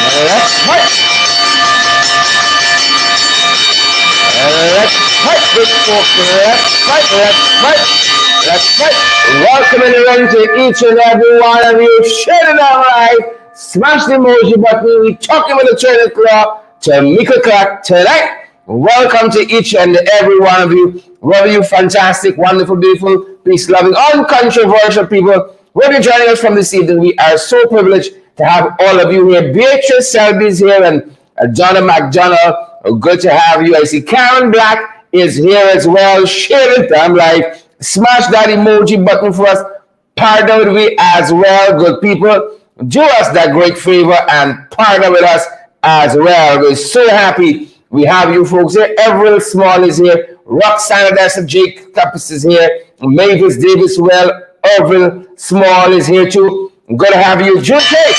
Let's fight. Let's fight, big folks. Let's fight. Let's fight. Let's fight. Welcome everyone to each and every one of you. Share it out live. Smash the emoji button. We're talking with the trainer Clarke, Tameika Clarke tonight. Welcome to each and every one of you. Whether you fantastic, wonderful, beautiful, peace-loving, uncontroversial people, whether you're joining us from this evening, we are so privileged to have all of you here. Beatrice Selby's here and Donna McDonald. Good to have you. I see Karen Black is here as well. Share it down live. Smash that emoji button for us. Partner with me as well, good people. Do us that great favor and partner with us as well. We're so happy we have you folks here. Everett Small is here. Roxanne Adessa Jacobs is here. Mavis Davis well. Irvin Small is here too. Good to have you. Jude Cake.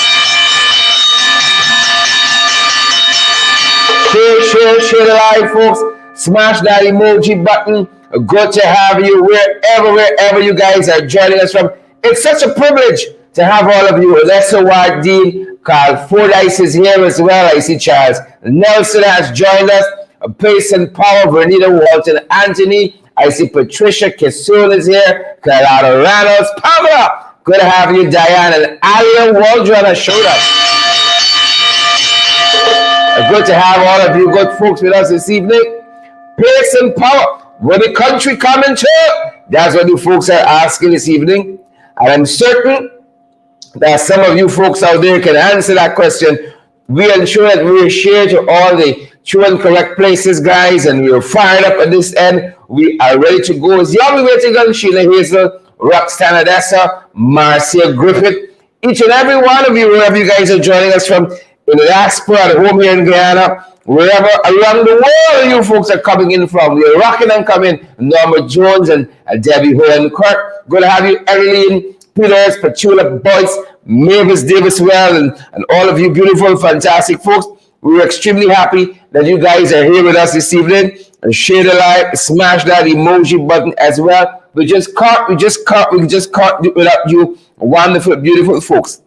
Share the live, folks. Smash that emoji button. Good to have you wherever you guys are joining us from. It's such a privilege to have all of you. Lesser Ward Dean, Carl Fordyce is here as well. I see Charles Nelson has joined us. Pace and Power, Vernita Walton Anthony. I see Patricia Kissoon is here. Carlotta Reynolds. Pamela. Good to have you, Diane. And Alia Waldron has showed up. Good to have all of you good folks with us this evening. Pace and Power. Where the country coming to? That's what you folks are asking this evening. And I'm certain that some of you folks out there can answer that question. We ensure that we share to all the true and correct places, guys, and we're fired up at this end. We are ready to go. As y'all be waiting on Sheila Hazel, Roxanne Adessa, Marcia Griffith, each and every one of you, wherever you guys are joining us from, in the diaspora, at home here in Guyana, wherever around the world you folks are coming in from. We're rocking and coming. Norma Jones and Debbie Hohen Kirk. Good to have you, Erilyn Peters, Petula Boyce, Mavis Davis well, and all of you beautiful, fantastic folks. We're extremely happy that you guys are here with us this evening. And share the like, smash that emoji button as well. We just caught without you, wonderful, beautiful folks.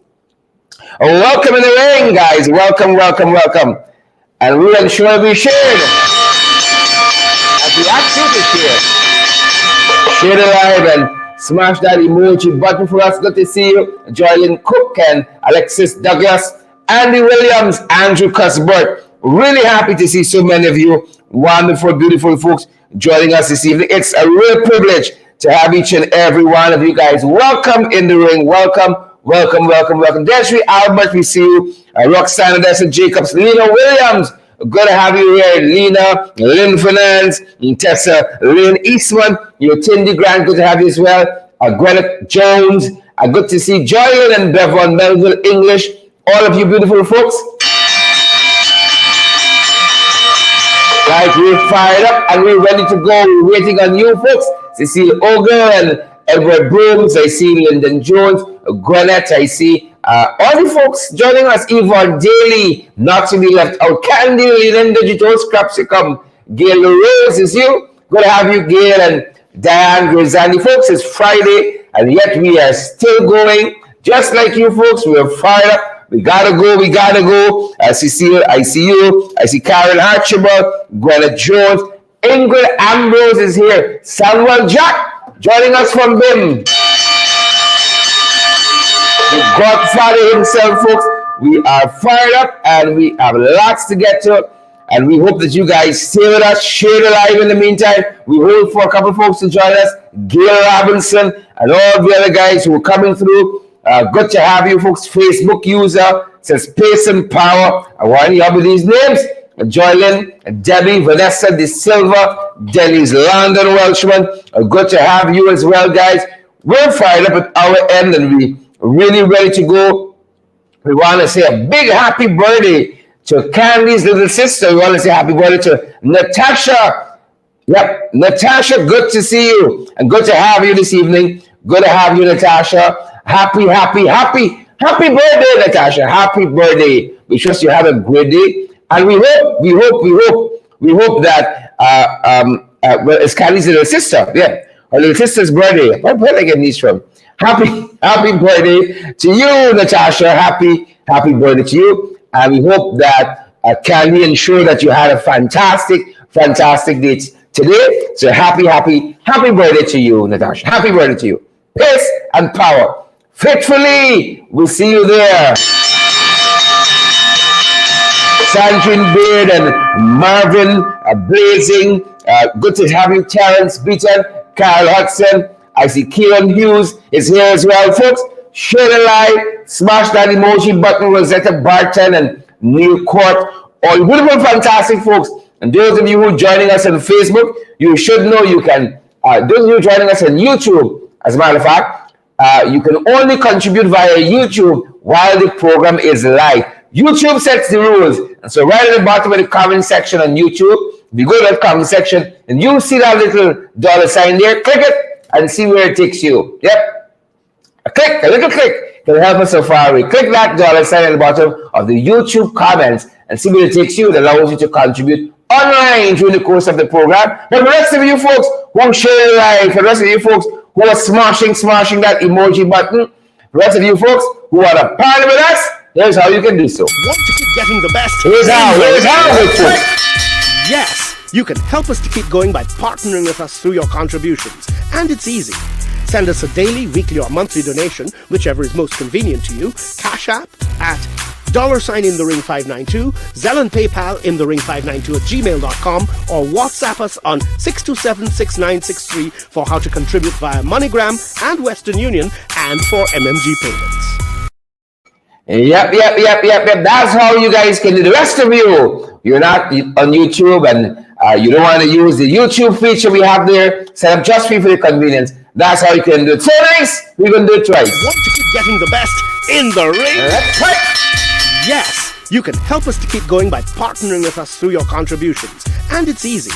Welcome in the ring, guys. Welcome. And we'll ensure we share as we ask you to share. Share the live and smash that emoji button for us. Good to see you. Joylyn Cook and Alexis Douglas, Andy Williams, Andrew Cuthbert. Really happy to see so many of you wonderful, beautiful folks joining us this evening. It's a real privilege to have each and every one of you guys. Welcome in the ring. Welcome. Desiree Albert, we see you. Roxanne Adessa Jacobs, Lena Williams. Good to have you here. Lena, Lynn Finance, Tessa, Lynn Eastman, Tindy Grant, good to have you as well. Gwyneth Jones, good to see Joylyn and Bevon Melville English. All of you beautiful folks. Right, we're fired up and we're ready to go. We're waiting on you folks. Cecile Oger and Edward Brooms. I see Lyndon Jones, Gwyneth. I see all the folks joining us. Yvonne Daly, not to be left out. Candy, Linda Digital Scrapsicum. Gail Rose is you. Good to have you, Gail and Diane Grizani. Folks, it's Friday and yet we are still going. Just like you folks, we're fired up. We gotta go. Cecile, I see you. I see Karen Archibald, Gwyneth Jones. Ingrid Ambrose is here. Samuel Jack joining us from BIM. The Godfather himself, folks. We are fired up and we have lots to get to. And we hope that you guys stay with us, share the live in the meantime. We hold for a couple of folks to join us. Gail Robinson and all the other guys who are coming through. Good to have you folks. Facebook user says Pace and Power. I want you up with these names. Joylyn, Debbie, Vanessa De Silva, Dennis London Welshman. Good to have you as well, guys. We're fired up at our end and we really ready to go. We want to say a big happy birthday to Candy's little sister. We want to say happy birthday to Natasha. Yep, Natasha, good to see you and good to have you this evening. Good to have you, Natasha. Happy birthday, Natasha. Happy birthday. We trust you have a great day. And we hope that well, it's Candy's little sister. Yeah. Her little sister's birthday. Where did I get these from? Happy birthday to you, Natasha. Happy birthday to you. And we hope that can we ensure that you had a fantastic day today. So happy birthday to you, Natasha. Happy birthday to you. Peace and power. Faithfully, we'll see you there. Sandrine Beard and Marvin Blazing. Good to have you, Terrence Beaton, Carl Hudson. I see Keelan Hughes is here as well, folks. Share the live, smash that emoji button, Rosetta Barton and Neil Court. All beautiful, fantastic folks. And those of you who are joining us on Facebook, you should know you can, those of you joining us on YouTube, as a matter of fact, you can only contribute via YouTube while the program is live. YouTube sets the rules. And so right at the bottom of the comment section on YouTube, if you go to that comment section and you'll see that little dollar sign there, click it and see where it takes you. Yep. A little click can help us so far away. Click that dollar sign at the bottom of the YouTube comments and see where it takes you. That allows you to contribute online during the course of the program. But for the rest of you folks who are sharing live, for the rest of you folks who are smashing that emoji button, for the rest of you folks who want to partner with us, here's how you can do so. Want to keep getting the best? Here's how, folks. Yes, you can help us to keep going by partnering with us through your contributions. And it's easy. Send us a daily, weekly, or monthly donation, whichever is most convenient to you. Cash App at $in-the-ring592, Zelle and PayPal in-the-ring592@gmail.com, or WhatsApp us on 627-6963 for how to contribute via MoneyGram and Western Union and for MMG payments. Yep. That's how you guys can do. The rest of you, you're not on YouTube and you don't want to use the YouTube feature we have there. Set up just for your convenience. That's how you can do it. So nice, we're going to do it twice. Want to keep getting the best in the ring? That's right. Yes, you can help us to keep going by partnering with us through your contributions. And it's easy.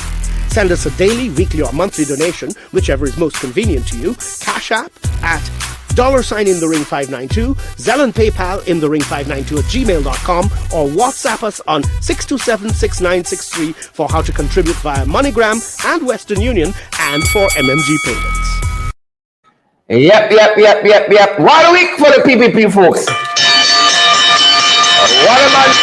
Send us a daily, weekly, or monthly donation, whichever is most convenient to you. Cash App at $in-the-ring592, Zelle and PayPal in-the-ring592@gmail.com, or WhatsApp us on 627-6963 for how to contribute via MoneyGram and Western Union and for MMG payments. Yep. What a week for the PPP folks. What a month.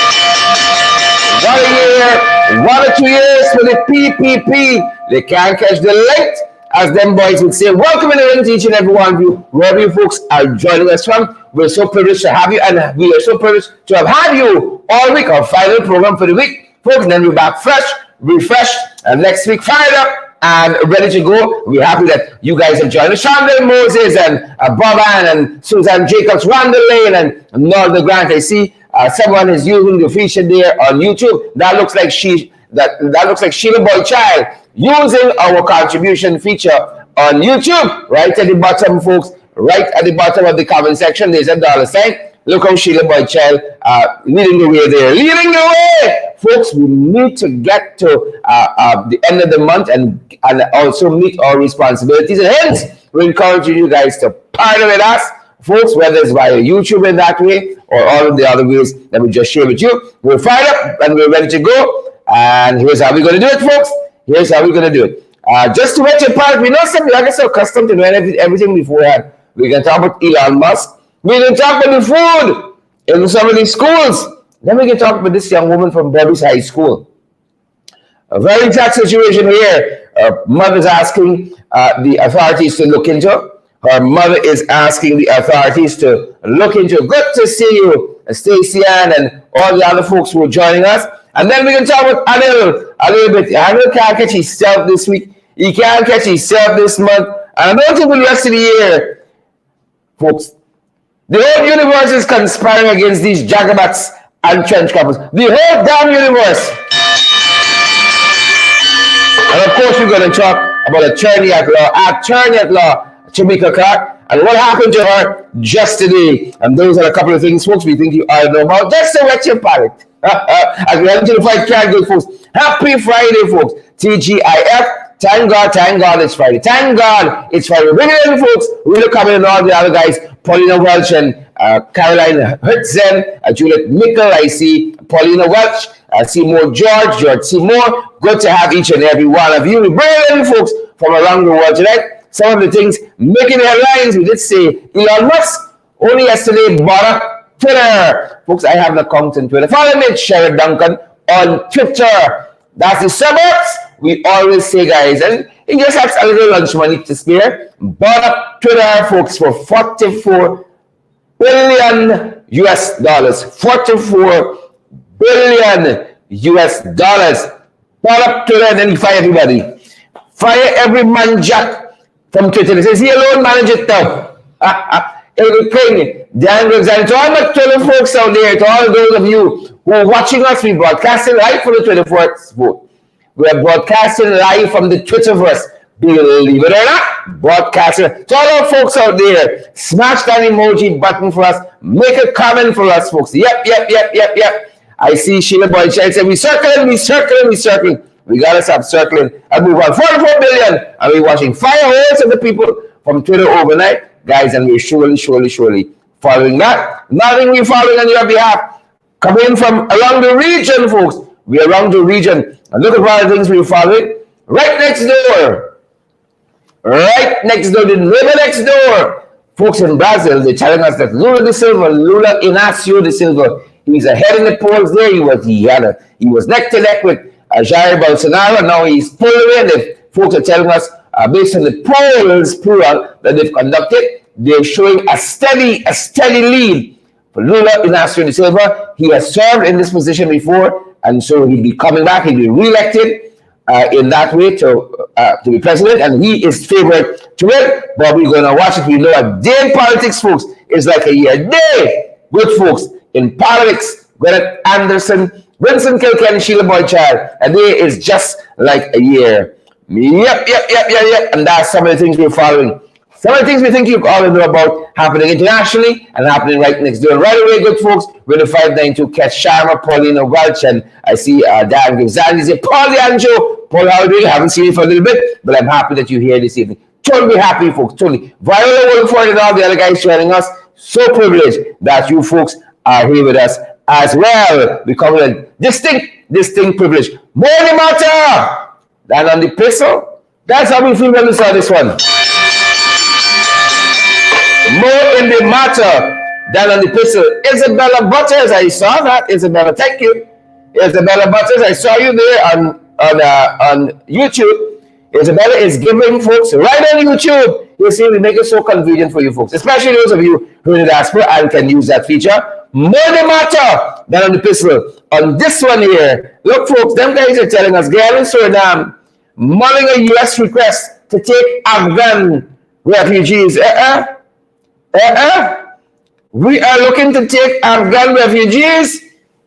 What a year. What a 2 years for the PPP. They can't catch the light, as them boys would say. Welcome in the ring to each and every one of you, wherever you folks are joining us from. We're so privileged to have you, and we are so privileged to have had you all week, our final program for the week, folks. And then we're back fresh, refreshed, and next week fired up and ready to go. We're happy that you guys have joined us. Chandler Moses and Boban and Susan Jacobs, Randall Lane and Northern Grant. I see someone is using the feature there on YouTube. That looks like Sheila Boy Child using our contribution feature on YouTube. Right at the bottom, folks. Right at the bottom of the comment section, there's a dollar sign. Look how Sheila Boy Child leading the way there. Leading the way! Folks, we need to get to the end of the month and also meet our responsibilities. And hence, we encourage you guys to partner with us, folks, whether it's via YouTube in that way or all of the other ways that we just shared with you. We're fired up and we're ready to go. And here's how we're going to do it, folks. Here's how we're going to do it. Just to let you part, we know something like so accustomed to doing everything beforehand. We're going to talk about Elon Musk. We're going to talk about the food in some of these schools. Then we can talk about this young woman from Bobby's High School. A very tough situation here. Her mother's asking the authorities to look into. Her mother is asking the authorities to look into. Good to see you, Stacey Ann, and all the other folks who are joining us. And then we can talk about Anil a little bit. Anil can't catch himself this week. He can't catch himself this month. And I don't think for the rest of the year, folks, the whole universe is conspiring against these Jagabats and trench couples. The whole damn universe. And of course, we're going to talk about attorney at law, Tameika Clarke, and what happened to her just today. And those are a couple of things, folks, we think you all know about. Just to wet your palate. As we head into the fight, can't go, folks. Happy Friday, folks. TGIF. Thank God it's Friday. Thank God it's Friday. Bring it in, folks. We're coming in all the other guys. Paulina Welch and Caroline Hertzen, Juliet Mickle. I see Paulina Welch. I see more George Seymour. Good to have each and every one of you. We bring it in, folks, from around the world tonight. Some of the things making the headlines. We did say Elon Musk only yesterday bought up Twitter. Folks, I have an account on Twitter. Follow me, Sherrod Duncan, on Twitter. That's the suburbs. We always say, guys, and he just has a little lunch money to spare. Bought up Twitter, folks, for 44 billion US dollars. 44 billion US dollars. Bought up Twitter and then he fired everybody. Fire every man jack from Twitter. He says, he alone manage it now. Everything. Dan Alexander, to all the Twitter folks out there, to all those of you who are watching us, we broadcasting live from the 24th vote. We are broadcasting live from the Twitterverse. Believe it or not, broadcasting. To all our folks out there, smash that emoji button for us. Make a comment for us, folks. Yep. I see Sheila Boy Child say, we circling. We gotta stop circling and move on. 44 billion. And we're watching fireworks of the people from Twitter overnight. Guys, and we're surely following that. Nothing we're following on your behalf. Coming from around the region, folks. We're around the region. And look at all the things we're following. Right next door. The neighbor next door. Folks in Brazil, they're telling us that Lula Inácio da Silva, he's ahead in the polls there. He was neck to neck with Jair Bolsonaro. Now he's pulled away. And the folks are telling us, based on the polls, plural, that they've conducted, they're showing a steady lead for Lula Inácio da Silva. He has served in this position before, and so he'll be coming back. He'll be re-elected in that way to be president, and he is favored to win. But we're going to watch it. We know a day in politics, folks, is like a year. A day, good folks, in politics. Gwyneth Anderson, Winston Kilkenny, Sheila Boy Child. A day is just like a year. Yep. And that's some of the things we're following. Some of the things we think you all know about happening internationally and happening right next door. Right away, good folks, we're the 592 catch Sharma, Paulina Welch, and I see Dan Givzani say, Paul Anjo, Paul, how are you doing? I haven't seen you for a little bit, but I'm happy that you're here this evening. Totally happy, folks, totally. Viola Wolford and all the other guys joining us. So privileged that you folks are here with us as well. We come with a distinct privilege. More in the matter than on the pistol. That's how we feel when we saw this one. More in the matter than on the pistol. Isabella Butters, I saw that. Isabella, thank you. Isabella Butters, I saw you there on YouTube. Isabella is giving folks right on YouTube. You see, we make it so convenient for you folks, especially those of you who are in the diaspora and can use that feature. More the matter than on the pistol. On this one here, look, folks, them guys are telling us, Gail and Suriname mulling a U.S. request to take Afghan refugees. We are looking to take Afghan refugees.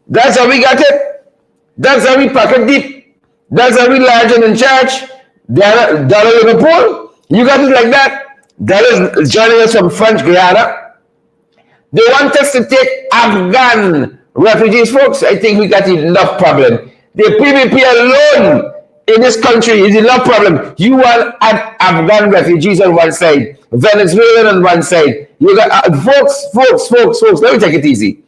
That's how we got it. That's how we pocket deep. That's how we large and in charge. Dollar Liverpool. You got it like that. That is joining us from French Guiana. They want us to take Afghan refugees, folks. I think we got enough problem. The PVP alone in this country is enough problem. You want Afghan refugees on one side, Venezuelan on one side. You got folks. Let me take it easy.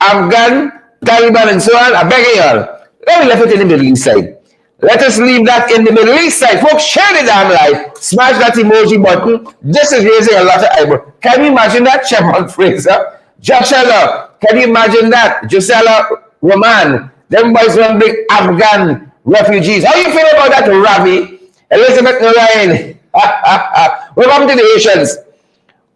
Afghan, Taliban, and so on. I beg y'all. Let me leave it in the Middle East side. Let us leave that in the Middle East side. Folks, share the damn live. Smash that emoji button. This is raising a lot of eyebrows. Can you imagine that? Chevron Fraser, Joshua, can you imagine that? Gisela Roman. Them boys want big Afghan refugees. How you feel about that, Ravi? Elizabeth Narayan. What happened to the Haitians?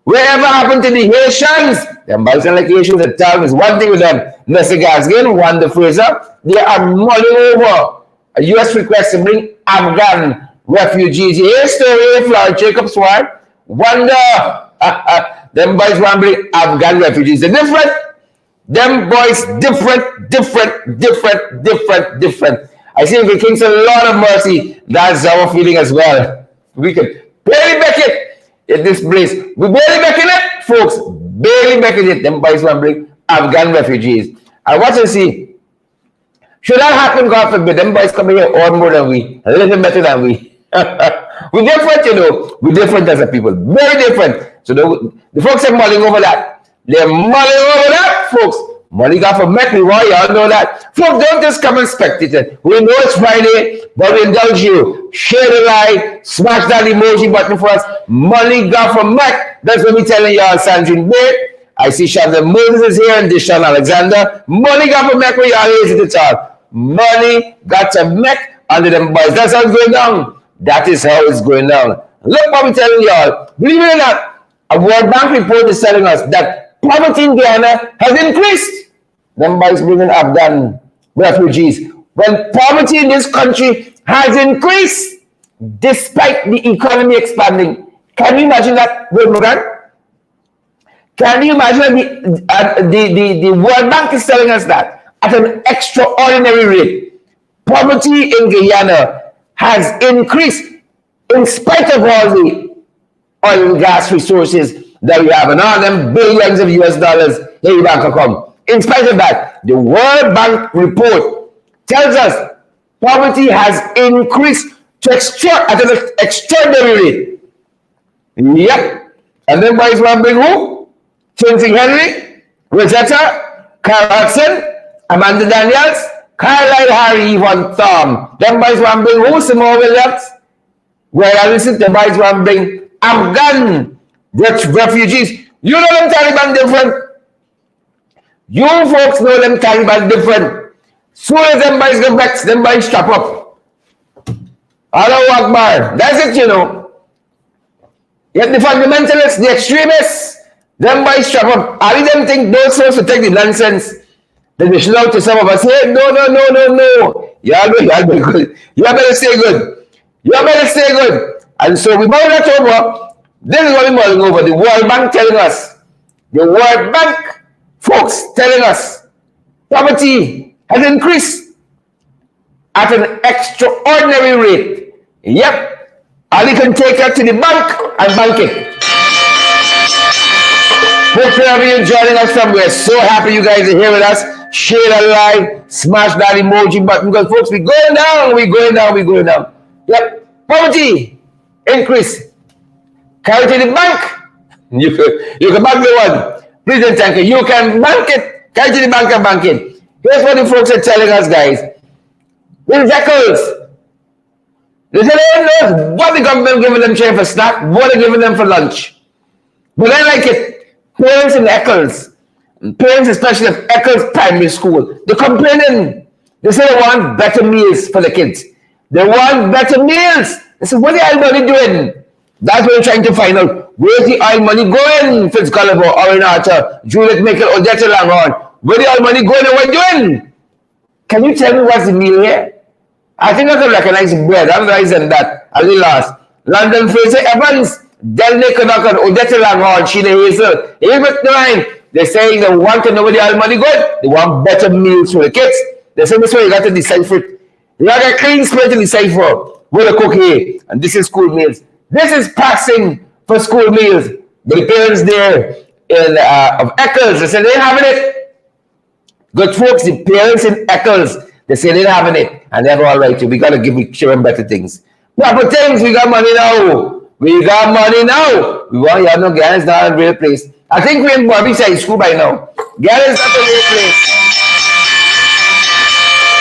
Whatever happened to the Haitians? Them boys are like Haitians at times. One thing with them, Nessie Gaskin, Wanda Fraser, they are mulling over a U.S. request to bring Afghan refugees. You hear story of Floyd Jacobs one? Wonder. Them boys want to bring Afghan refugees. They're different. Them boys different. I see the King's a lot of mercy. That's our feeling as well. We can barely make it in this place. We barely making it, folks. Barely making it. Them boys want to bring Afghan refugees. I want to see. Should that happen, God forbid, them boys coming here all more than we, a little better than we. We're different, you know. We're different as a people. Very different. So the folks are mulling over that. They're mulling over that, folks. Money got for Mac, we want y'all know that. Folks, don't just come and spectate it. We know it's Friday, but we indulge you. Share the like, smash that emoji button for us. Money got for Mac. That's what we telling y'all, Sandrine Bay. I see Shandra Moses is here and Deshaun Alexander. Money got for Mac, where y'all lazy to talk. Money got to Mac under them boys. That's how it's going down. That is how it's going down. Look what we're telling y'all. Believe it or not, a World Bank report is telling us that poverty in Guyana has increased. Them boys bringing Afghan refugees. When poverty in this country has increased, despite the economy expanding. Can you imagine that, Wilmogan? Can you imagine the World Bank is telling us that at an extraordinary rate, poverty in Guyana has increased in spite of all the oil and gas resources that we have and all them billions of US dollars in the bank account. In spite of that, the World Bank report tells us poverty has increased to at an extraordinary rate. Yep. And then boys want to bring who? Tenzing Henry, Rosetta, Carl Hudson, Amanda Daniels, Carlisle Harry, Yvonne Thom. Them boys want to bring who? Simone Williams. Where I listen, the boys want to bring Afghan refugees. You know them Taliban different. You folks know them Taliban different. Soon as them boys get vexed, them boys strap up. Allahu Akbar. That's it, you know. Yet the fundamentalists, the extremists, them boys strap up. I them think those folks will take the nonsense. Then they should out to some of us. Hey, no. Y'all be good. You better stay good. You better stay good. And so we mull that over. This is what we're mulling over. The World Bank telling us. The World Bank folks telling us poverty has increased at an extraordinary rate. Yep. Ali can take her to the bank and bank it. Hopefully you're joining us from. We're so happy you guys are here with us. Share that like, smash that emoji button because folks, we're going down. Yep. Poverty increase. Carry to the bank. You can bank the one. Please don't thank you. You can bank it. Carry to the bank and bank it. Here's what the folks are telling us, guys. These echoes. They say they don't know what the government giving them share for snack, what they're giving them for lunch. But I like it. Parents in Eccles, parents especially of Eccles Primary School, they're complaining. They say they want better meals for the kids. They want better meals. They say, what the oil money doing? That's what we're trying to find out. Where's the oil money going, Fitzgulliver, Orin Archer, Juliet Michael, Odetta Langhorne? Where the oil money going and what doing? Can you tell me what's the meal here? I think I can recognize bread. I'm rising that. A little lost. London Fraser Evans, Del Nicodocan, Odetta Langhorne, Sheila Hazel, Elizabeth Devine. They're saying they want to know where the oil money going. They want better meals for the kids. They say this way you got to decipher it. You got a clean spirit to decipher where to cook here. And this is school meals. This is passing for school meals. The parents there of Eccles, they say they're having it. Good folks, the parents in Eccles, they say they're having it. And they have all right to. We got to give children better things. Proper things, we got money now. We got money now. We want you know Ghana's not a real place. I think we're in Bobby Side School by now. Ghana's not a real place.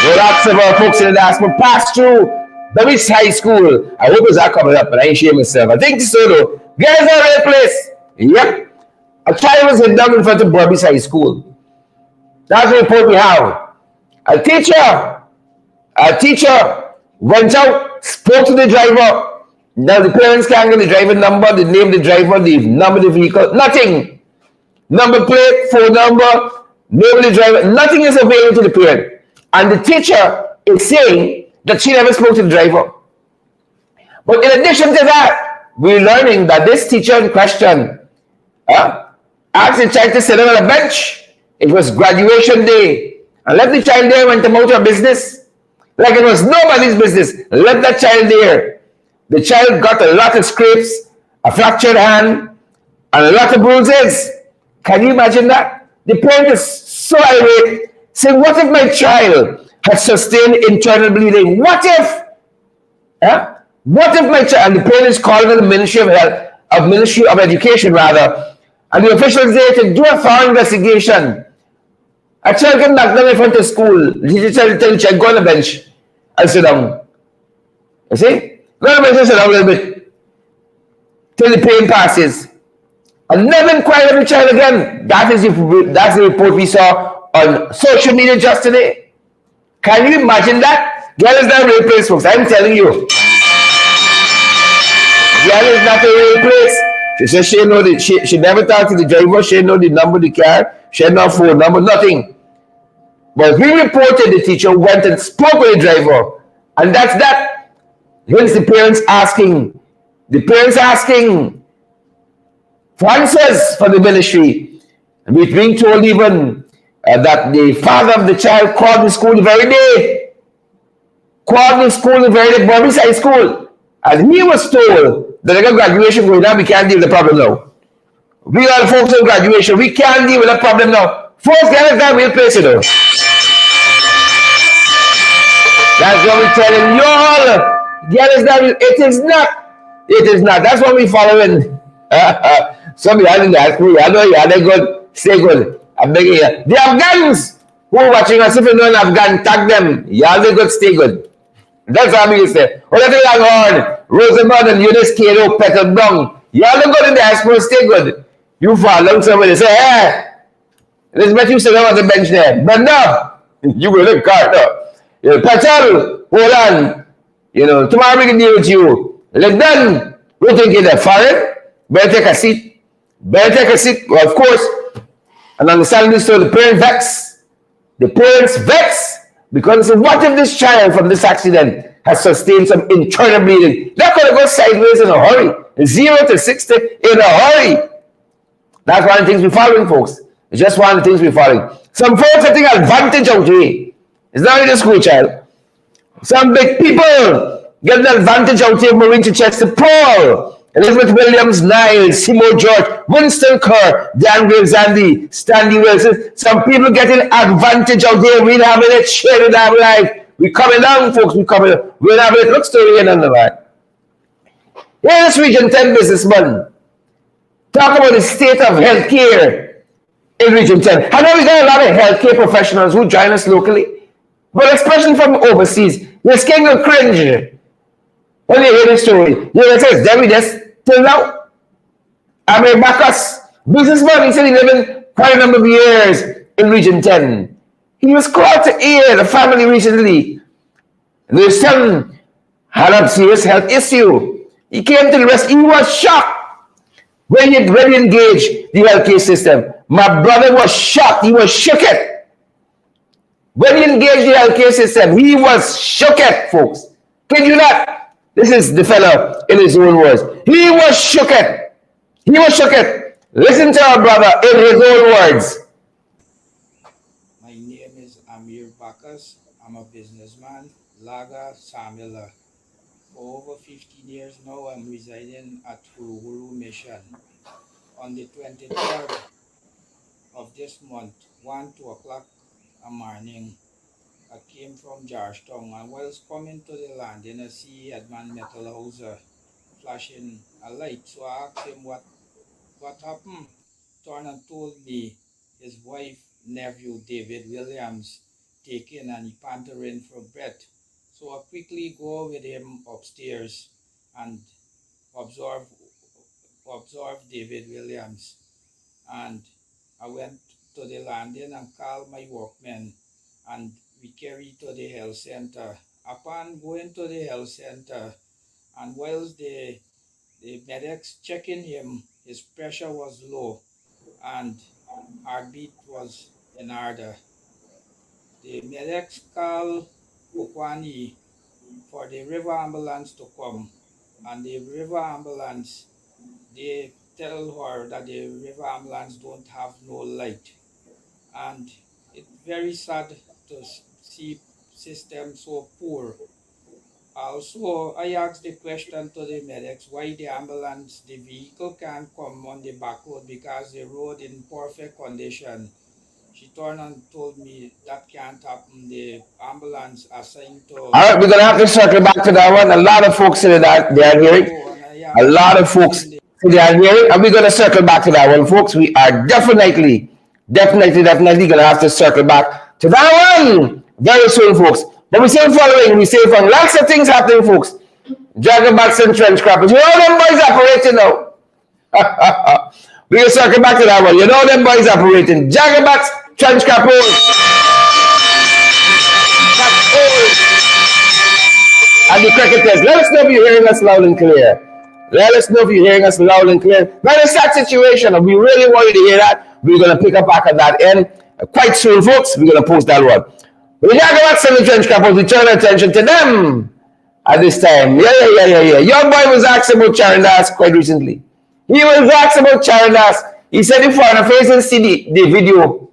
Well, lots of our folks in the diaspora pass through Bobby High School. I hope it's not coming up, but I ain't sure myself. I think so though. Ghana's not a real place. Yep. A child was down in front of Bobby High School. That's the report we have. A teacher went out, spoke to the driver. Now the parents can't get the driver number, the name of the driver, the number of the vehicle, nothing. Number plate, phone number, name of the driver, nothing is available to the parent. And the teacher is saying that she never spoke to the driver. But in addition to that, we're learning that this teacher in question asked the child to sit down on a bench. It was graduation day. And left the child there, went about her business. Like it was nobody's business. Left that child there. The child got a lot of scrapes, a fractured hand, and a lot of bruises. Can you imagine that? The parent is so irate, saying, what if my child had sustained internal bleeding? What if? What if my child, and the parent is calling the Ministry of Health, Ministry of Education rather, and the officials there to do a thorough investigation. A child can knock down in front of school. The teacher tell the child, go on the bench and sit down. You see? Go on the bench and sit down a little bit till the pain passes. And never inquire of the child again. That's the report we saw on social media just today. Can you imagine that? Girl is not a real place, folks. I'm telling you. Girl is not a real place. She says she never talked to the driver. She didn't know the number of the car. She had no phone number, nothing. But we reported the teacher went and spoke with the driver. And that's that. Hence the parents asking. The parents asking for answers from the ministry. And we're being told even that the father of the child called the school the very day. Called the school the very day, Bobby's High School. And he was told that they got graduation going on, we can't deal with the problem now. We are folks on graduation, we can't deal with the problem now. Folks, get it down, we'll place it though. That's what we're telling you all. Get it down, it is not. It is not. That's what we're following. Some of you in the high school, I know you are good, stay good. I'm begging you. The Afghans who are watching us, if you know an Afghan, tag them. Y'all they good, stay good. That's what I'm going to say. Oh, that's a Langhorn, Rosamond, and Eunice Cato, Petal Brown. Y'all they good in the high school, stay good. You fall down somebody, say, hey, Elizabeth, you sit down on the bench there. But no, you will look hard up. Petal, hold on. You know, tomorrow we can deal with you. Let them, we're thinking that foreign. Better take a seat. Better take a seat. Well, of course, and understanding this, so the parents vex. The parents vex because what if this child from this accident has sustained some internal bleeding? They're going to go sideways in a hurry. 0 to 60 in a hurry. That's one of the things we're following, folks. It's just one of the things we're following. Some folks are taking advantage out here. It's not only the school child. Some big people get an advantage out here. Maureen Chichester, Paul, Elizabeth Williams, Niles, Seymour George, Winston Kerr, Dan Graves, Andy, Stanley Wilson. Some people getting advantage out there. We're having it shared in our life. We're coming down, folks. We're coming down. We're having it. Look story in on the line. Here's this Region 10 businessman. Talk about the state of healthcare in Region 10. I know we got a lot of healthcare professionals who join us locally, but especially from overseas, you're getting a cringe when you hear the story. You know, it says Debbie this till now. I mean, Bacchus, businessman, he said he lived quite a number of years in Region 10. He was called to air the family recently. And their son had a serious health issue. He came to the rescue. He was shocked when he engaged the healthcare system. My brother was shocked. He was shook at. When he engaged the healthcare system, he was shook at, folks. Can you not? This is the fellow in his own words. He was shook at. He was shook at. Listen to our brother in his own words. My name is Amir Bacchus. I'm a businessman, Laga Samila. For over 15 years now, I'm residing at Huruguru Mission. On the 23rd of this month, 2 o'clock a morning, I came from Georgetown, and whilst coming to the landing, I see Edmund Metal House flashing a light. So I asked him what happened. Turned and told me his wife, nephew David Williams, taken and he pantering for breath. So I quickly go with him upstairs and observe David Williams. And I went to the landing and called my workmen, and we carried to the health center. Upon going to the health center, and whilst the medics checking him, his pressure was low and heartbeat was in order. The medics called Okwani for the river ambulance to come, and the river ambulance, they tell her that the river ambulance don't have no light. And it's very sad to see system so poor. Also, I asked the question to the medics why the ambulance, the vehicle can't come on the back road because the road in perfect condition. She turned and told me that can't happen. The ambulance assigned to... All right, we're going to have to circle back to that one. A lot of folks say that they are hearing. A lot of folks say they are hearing. And we're going to circle back to that one, folks. We are definitely Definitely gonna have to circle back to that one very soon, folks. But we say the following, we say from lots of things happening, folks. Jagabats and trench crappers. You know them boys operating now. We can circle back to that one. You know them boys operating. Jagabats, trench crappers. And the cricketers. Let us know if you're hearing us loud and clear. Let us know if you're hearing us loud and clear. Very sad situation. If we really want you to hear that, we're going to pick up back at that end quite soon, folks. We're going to post that one. But the Jagabats and the trench crappers, we turn our attention to them at this time. Yeah. Young boy was asked about Charandas quite recently. He was asked about Charandas. He said in front of face and see the video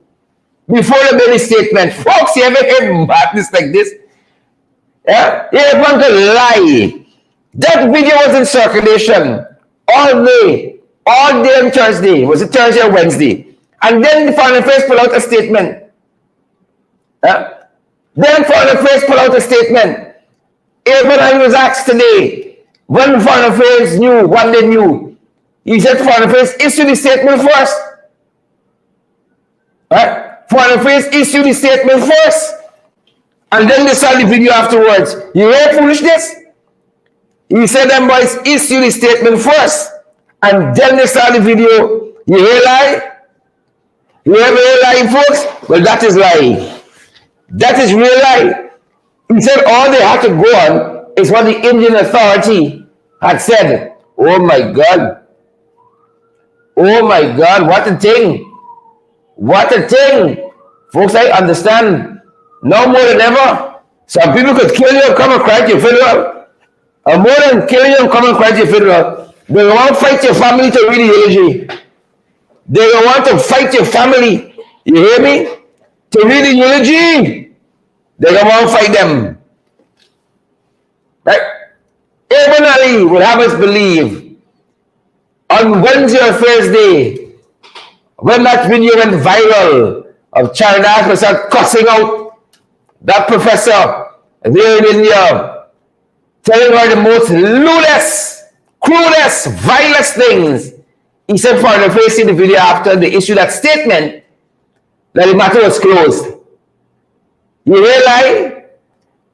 before the made statement. Folks, you ever hear madness like this? Yeah? He had one to lie. That video was in circulation all day on Thursday. Was it Thursday or Wednesday? And then the Foreign Affairs put out a statement. Then Foreign Affairs put out a statement. Even I was asked today, when Foreign Affairs knew what they knew, he said Foreign Affairs issued the statement first. Foreign Affairs issued the statement first. And then they saw the video afterwards. You hear foolishness? He said them boys issued the statement first. And then they saw the video. You hear lie? You ever hear lie, folks? Well, that is lie. That is real lie. He said all they had to go on is what the Indian Authority had said. Oh my God. Oh my God, what a thing. What a thing. Folks, I understand. No more than ever. Some people could kill you and come and cry to your funeral. Or more than killing you and come and cry to your funeral. They want to fight your family to read the eulogy. They want to fight your family. You hear me? To read the eulogy. They don't want to fight them. Right? Ibn Ali would have us believe on Wednesday or Thursday, when that video went viral of China was cussing out that professor there in India, telling her the most lewdest, crudest, vilest things. He said for the face in the video after they issued that statement that the matter was closed. You realize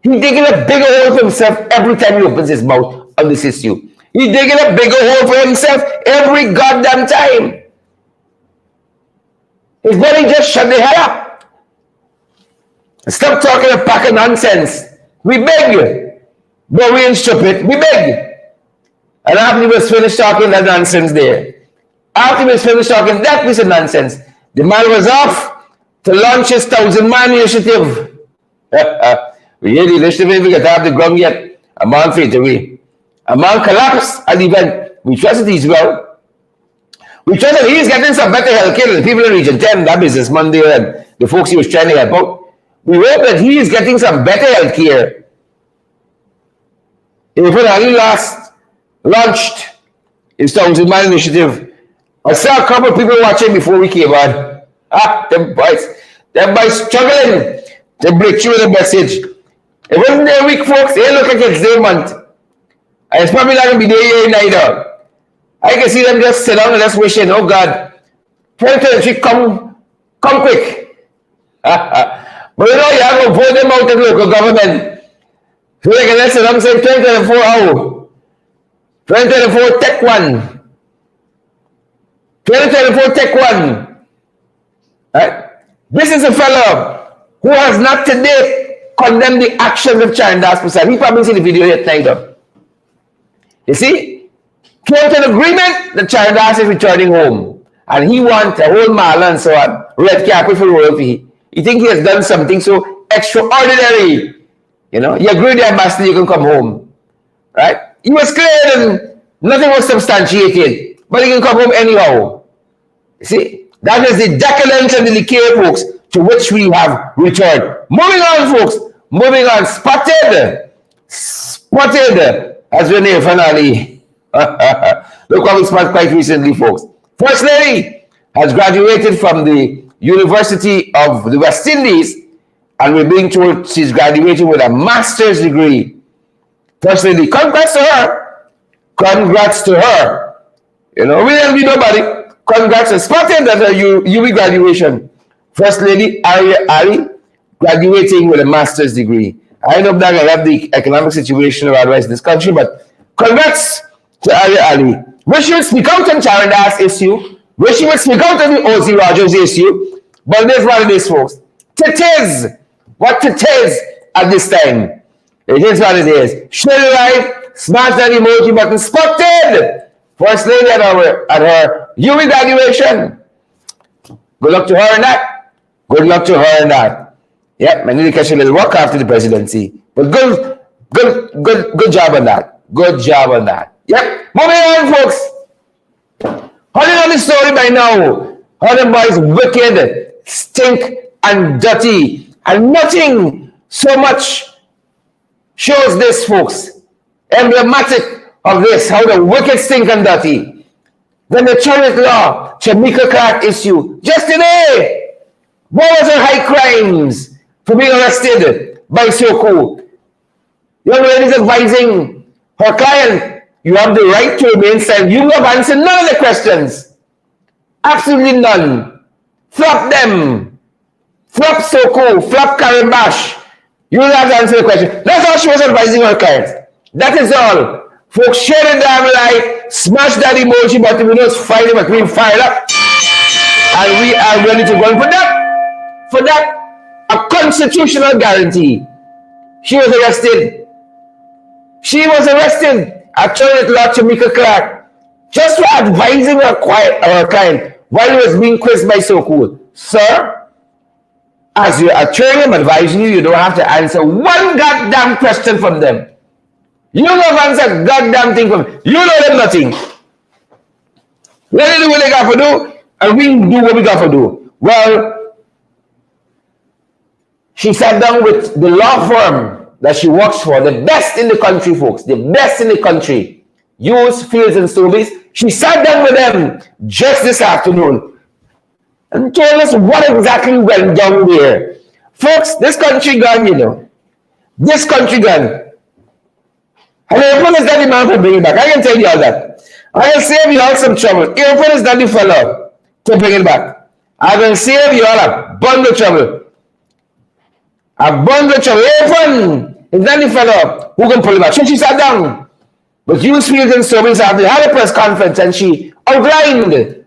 he's digging a bigger hole for himself every time he opens his mouth on this issue. He's digging a bigger hole for himself every goddamn time. He's going to just shut the hell up. Stop talking a pack of nonsense. We beg you. But we ain't stupid. We beg. And after he was finished talking that nonsense there, after he was finished talking that piece of nonsense, the man was off to launch his 1,000-man initiative. We hear the initiative, we got to have the ground yet. A man faded away. A man collapsed at the event. We trust that he's well. We trust that he's getting some better health care than the people in Region 10, that businessman there, and the folks he was trying to help out. We hope that he is getting some better health care. If it only launched his 1,000-man initiative, I saw a couple of people watching before we came on. Them boys struggling to break through the message. It wasn't their week, folks. They look like it's their month. And it's probably not going to be their year neither. I can see them just sit down and just wishing, oh God, 2023 come quick. But you know, you have to vote them out in local government. So they can sit down and say 2024 how? 2024 Tech 1. 2024 Tech 1. Right? This is a fellow who has not to date condemned the actions of China. He probably seen the video yet neither. You see? Came to an agreement that China is returning home. And he wants a whole mala and so on. Red carpet for royalty. You think he has done something so extraordinary. You know, you agree with the ambassador, you can come home. Right? He was clear and nothing was substantiated. But he can come home anyhow. You see? That is the decadence and the decay, folks, to which we have returned. Moving on, folks. Moving on. Spotted, as we name finally. Look what we spotted quite recently, folks. First Lady has graduated from the University of the West Indies, and we're being told she's graduating with a master's degree. First Lady, congrats to her. Congrats to her. You know, we don't be nobody. Congrats to Spotted at her UB graduation. First Lady Arya Ali, graduating with a master's degree. I know that I love the economic situation of otherwise in this country, but congrats to Arya Ali. Wish she would speak out on Charidas issue. Wish she would speak out on the O.C. Rogers issue. But this is what it is, folks. It is what it is at this time. It is what it is. Share life, smash that emoji button, spotted. First Lady at her UWI graduation. Good luck to her in that. Good luck to her in that. Yep, I need to catch a little work after the presidency. But good job on that. Good job on that. Yep. Moving on, folks. How do you know the story by now? How the boys wicked, stink, and dirty. And nothing so much shows this, folks. Emblematic of this, how the wicked, stink, and dirty. Then the chariot law, Tameika Clarke issue. Just today, what was her high crimes for being arrested by Soko? Young lady is advising her client, you have the right to remain silent. You have answered none of the questions. Absolutely none. Flop them. Flop Soko. Flop Karen Bash. You don't have to answer the question. That's all she was advising her client. That is all. Folks, share the damn light. Smash that emoji button. We just find it, but we fired up. And we are ready to go. For that, a constitutional guarantee. She was arrested. She was arrested. Attorney at law Tameika Clarke, just for advising her client while he was being quizzed by Soko. Sir, as your attorney, I'm advising you, you don't have to answer one goddamn question from them. You don't have to answer a goddamn thing from them. You know them nothing. Let them do what they got to do, and we do what we got to do. Well, she sat down with the law firm that she works for, the best in the country, folks, the best in the country, Hughes, Fields, and Sobeys. She sat down with them just this afternoon and told us what exactly went down there. Folks, this country gone, you know. This country gone. And Airport is not the man for bringing it back. I can tell you all that. I will save you all some trouble. Airport is not the fellow to bring it back. I will save you all a bundle of trouble. A bundle of trouble. Airport is not the fellow who can pull it back. She sat down. But Hughes, Fields, and Sobeys after had a press conference and she outlined,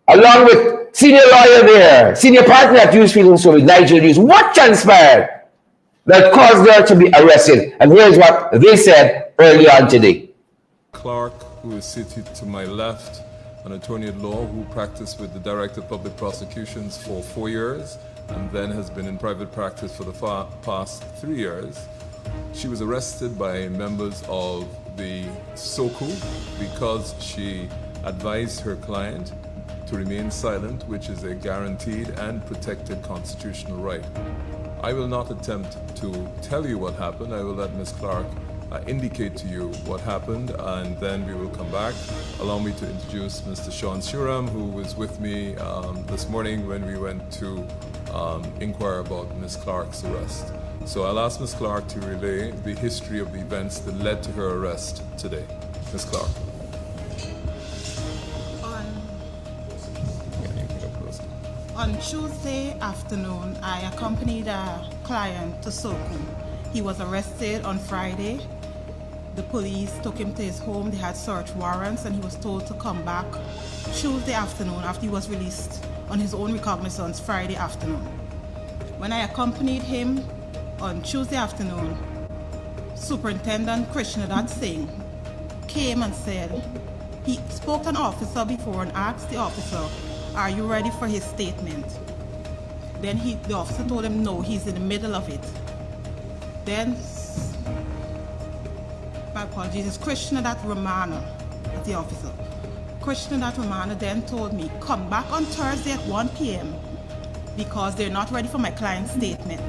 along with senior lawyer there, senior partner at Hughes, Fields, and Sobeys, Nigel Hughes, what transpired that caused her to be arrested. And here's what they said early on today. Clarke, who is seated to my left, an attorney at law who practiced with the Director of Public Prosecutions for 4 years and then has been in private practice for the past 3 years. She was arrested by members of the Soko because she advised her client to remain silent, which is a guaranteed and protected constitutional right. I will not attempt to tell you what happened. I will let Ms. Clarke indicate to you what happened, and then we will come back. Allow me to introduce Mr. Sean Suram, who was with me this morning when we went to inquire about Ms. Clarke's arrest. So I'll ask Ms. Clarke to relay the history of the events that led to her arrest today. Ms. Clarke. On Tuesday afternoon, I accompanied a client to Soko. He was arrested on Friday. The police took him to his home. They had search warrants and he was told to come back Tuesday afternoon after he was released on his own recognizance Friday afternoon. When I accompanied him on Tuesday afternoon, Superintendent Krishnadat Singh came and said, he spoke to an officer before and asked the officer, are you ready for his statement? Then the officer told him no, he's in the middle of it. Then, my apologies, it's Krishnadat Ramana, the officer. Krishnadat Ramana then told me, come back on Thursday at 1 p.m. because they're not ready for my client's statement.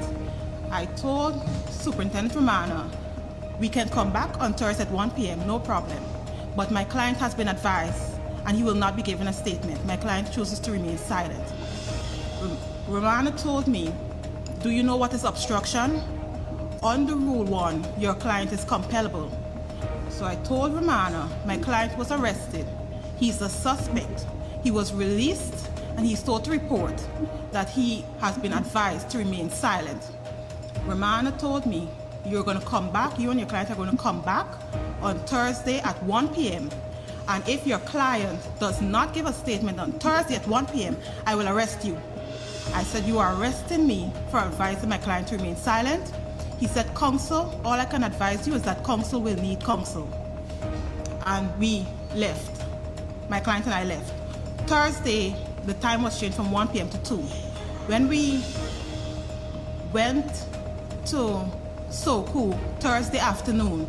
I told Superintendent Ramana, we can come back on Thursday at 1 p.m., no problem. But my client has been advised and he will not be given a statement. My client chooses to remain silent. Ramana told me, do you know what is obstruction? Under Rule 1, your client is compellable. So I told Ramana, my client was arrested. He's a suspect. He was released and he's told to report that he has been advised to remain silent. Romana told me, you're going to come back, you and your client are going to come back on Thursday at 1 p.m. And if your client does not give a statement on Thursday at 1 p.m., I will arrest you. I said, you are arresting me for advising my client to remain silent. He said, counsel, all I can advise you is that counsel will need counsel. And we left. My client and I left. Thursday, the time was changed from 1 p.m. to 2. When we went to Soku Thursday afternoon,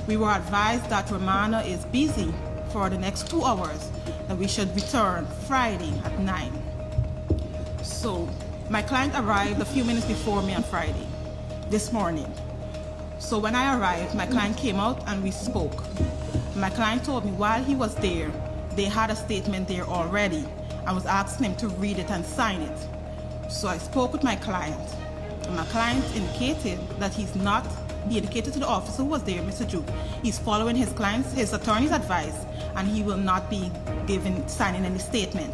we were advised that Romana is busy for the next 2 hours, that we should return Friday at 9. So my client arrived a few minutes before me on Friday, this morning. So when I arrived, my client came out and we spoke. My client told me while he was there, they had a statement there already and was asking him to read it and sign it. So I spoke with my client, and my client indicated that he indicated to the officer who was there, Mr. Juke, he's following his attorney's advice, and he will not be signing any statement.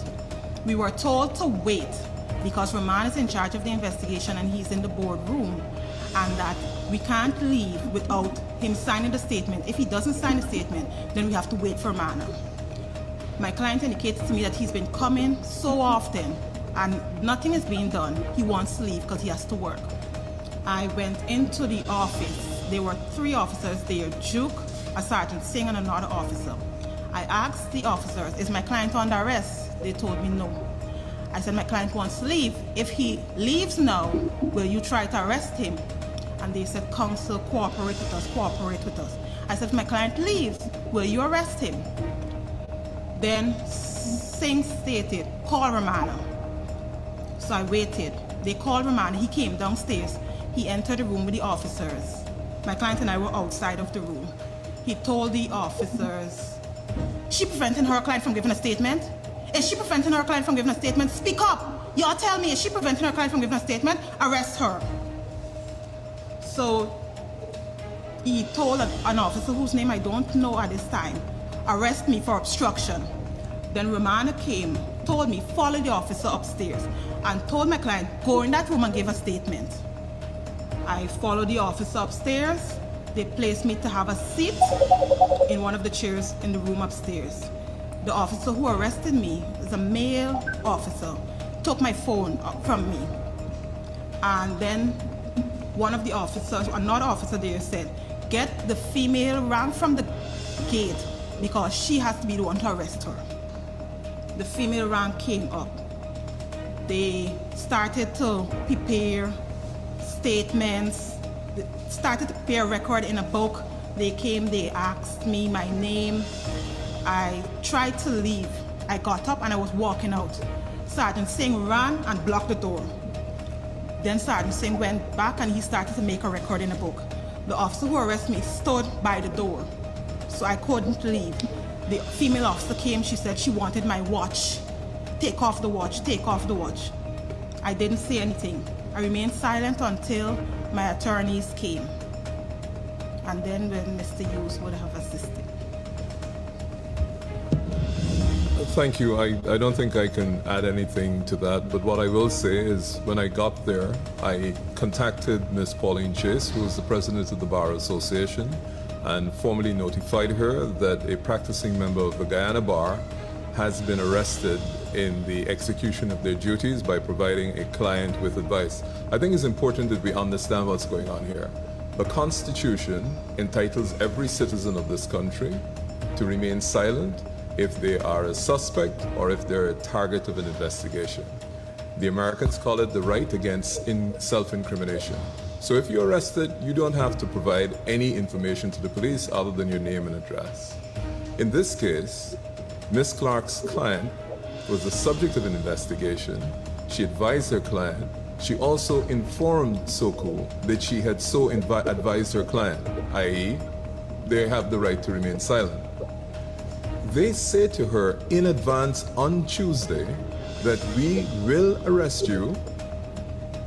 We were told to wait because Roman is in charge of the investigation and he's in the boardroom, and that we can't leave without him signing the statement. If he doesn't sign the statement, then we have to wait for Romana. My client indicated to me that he's been coming so often and nothing is being done. He wants to leave because he has to work. I went into the office. There were 3 officers there, Juke, a Sergeant Singh, and another officer. I asked the officers, is my client under arrest? They told me no. I said, my client wants to leave. If he leaves now, will you try to arrest him? And they said, counsel, cooperate with us, cooperate with us. I said, if my client leaves, will you arrest him? Then Singh stated, call Romana. So I waited. They called Romana. He came downstairs. He entered the room with the officers. My client and I were outside of the room. He told the officers, she preventing her client from giving a statement? Is she preventing her client from giving a statement? Speak up. Y'all tell me, is she preventing her client from giving a statement? Arrest her. So he told an officer whose name I don't know at this time, arrest me for obstruction. Then Romana came, told me, follow the officer upstairs, and told my client, go in that room and give a statement. I followed the officer upstairs. They placed me to have a seat in one of the chairs in the room upstairs. The officer who arrested me is a male officer, took my phone from me. And then one of the officers, another officer there, said, get the female ran from the gate because she has to be the one to arrest her. The female rank came up. They started to prepare statements, they started to prepare a record in a book. They came, they asked me my name. I tried to leave. I got up and I was walking out. Sergeant Singh ran and blocked the door. Then Sergeant Singh went back and he started to make a record in a book. The officer who arrested me stood by the door, so I couldn't leave. The female officer came, she said she wanted my watch. Take off the watch, take off the watch. I didn't say anything. I remained silent until my attorneys came. And then when Mr. Hughes would have assisted. Thank you. I don't think I can add anything to that, but what I will say is when I got there, I contacted Ms. Pauline Chase, who is the president of the Bar Association, and formally notified her that a practicing member of the Guyana Bar has been arrested in the execution of their duties by providing a client with advice. I think it's important that we understand what's going on here. The Constitution entitles every citizen of this country to remain silent if they are a suspect or if they're a target of an investigation. The Americans call it the right against self-incrimination. So if you're arrested, you don't have to provide any information to the police other than your name and address. In this case, Ms. Clarke's client was the subject of an investigation. She advised her client. She also informed Soku that she had so advised her client, i.e., they have the right to remain silent. They say to her in advance on Tuesday that we will arrest you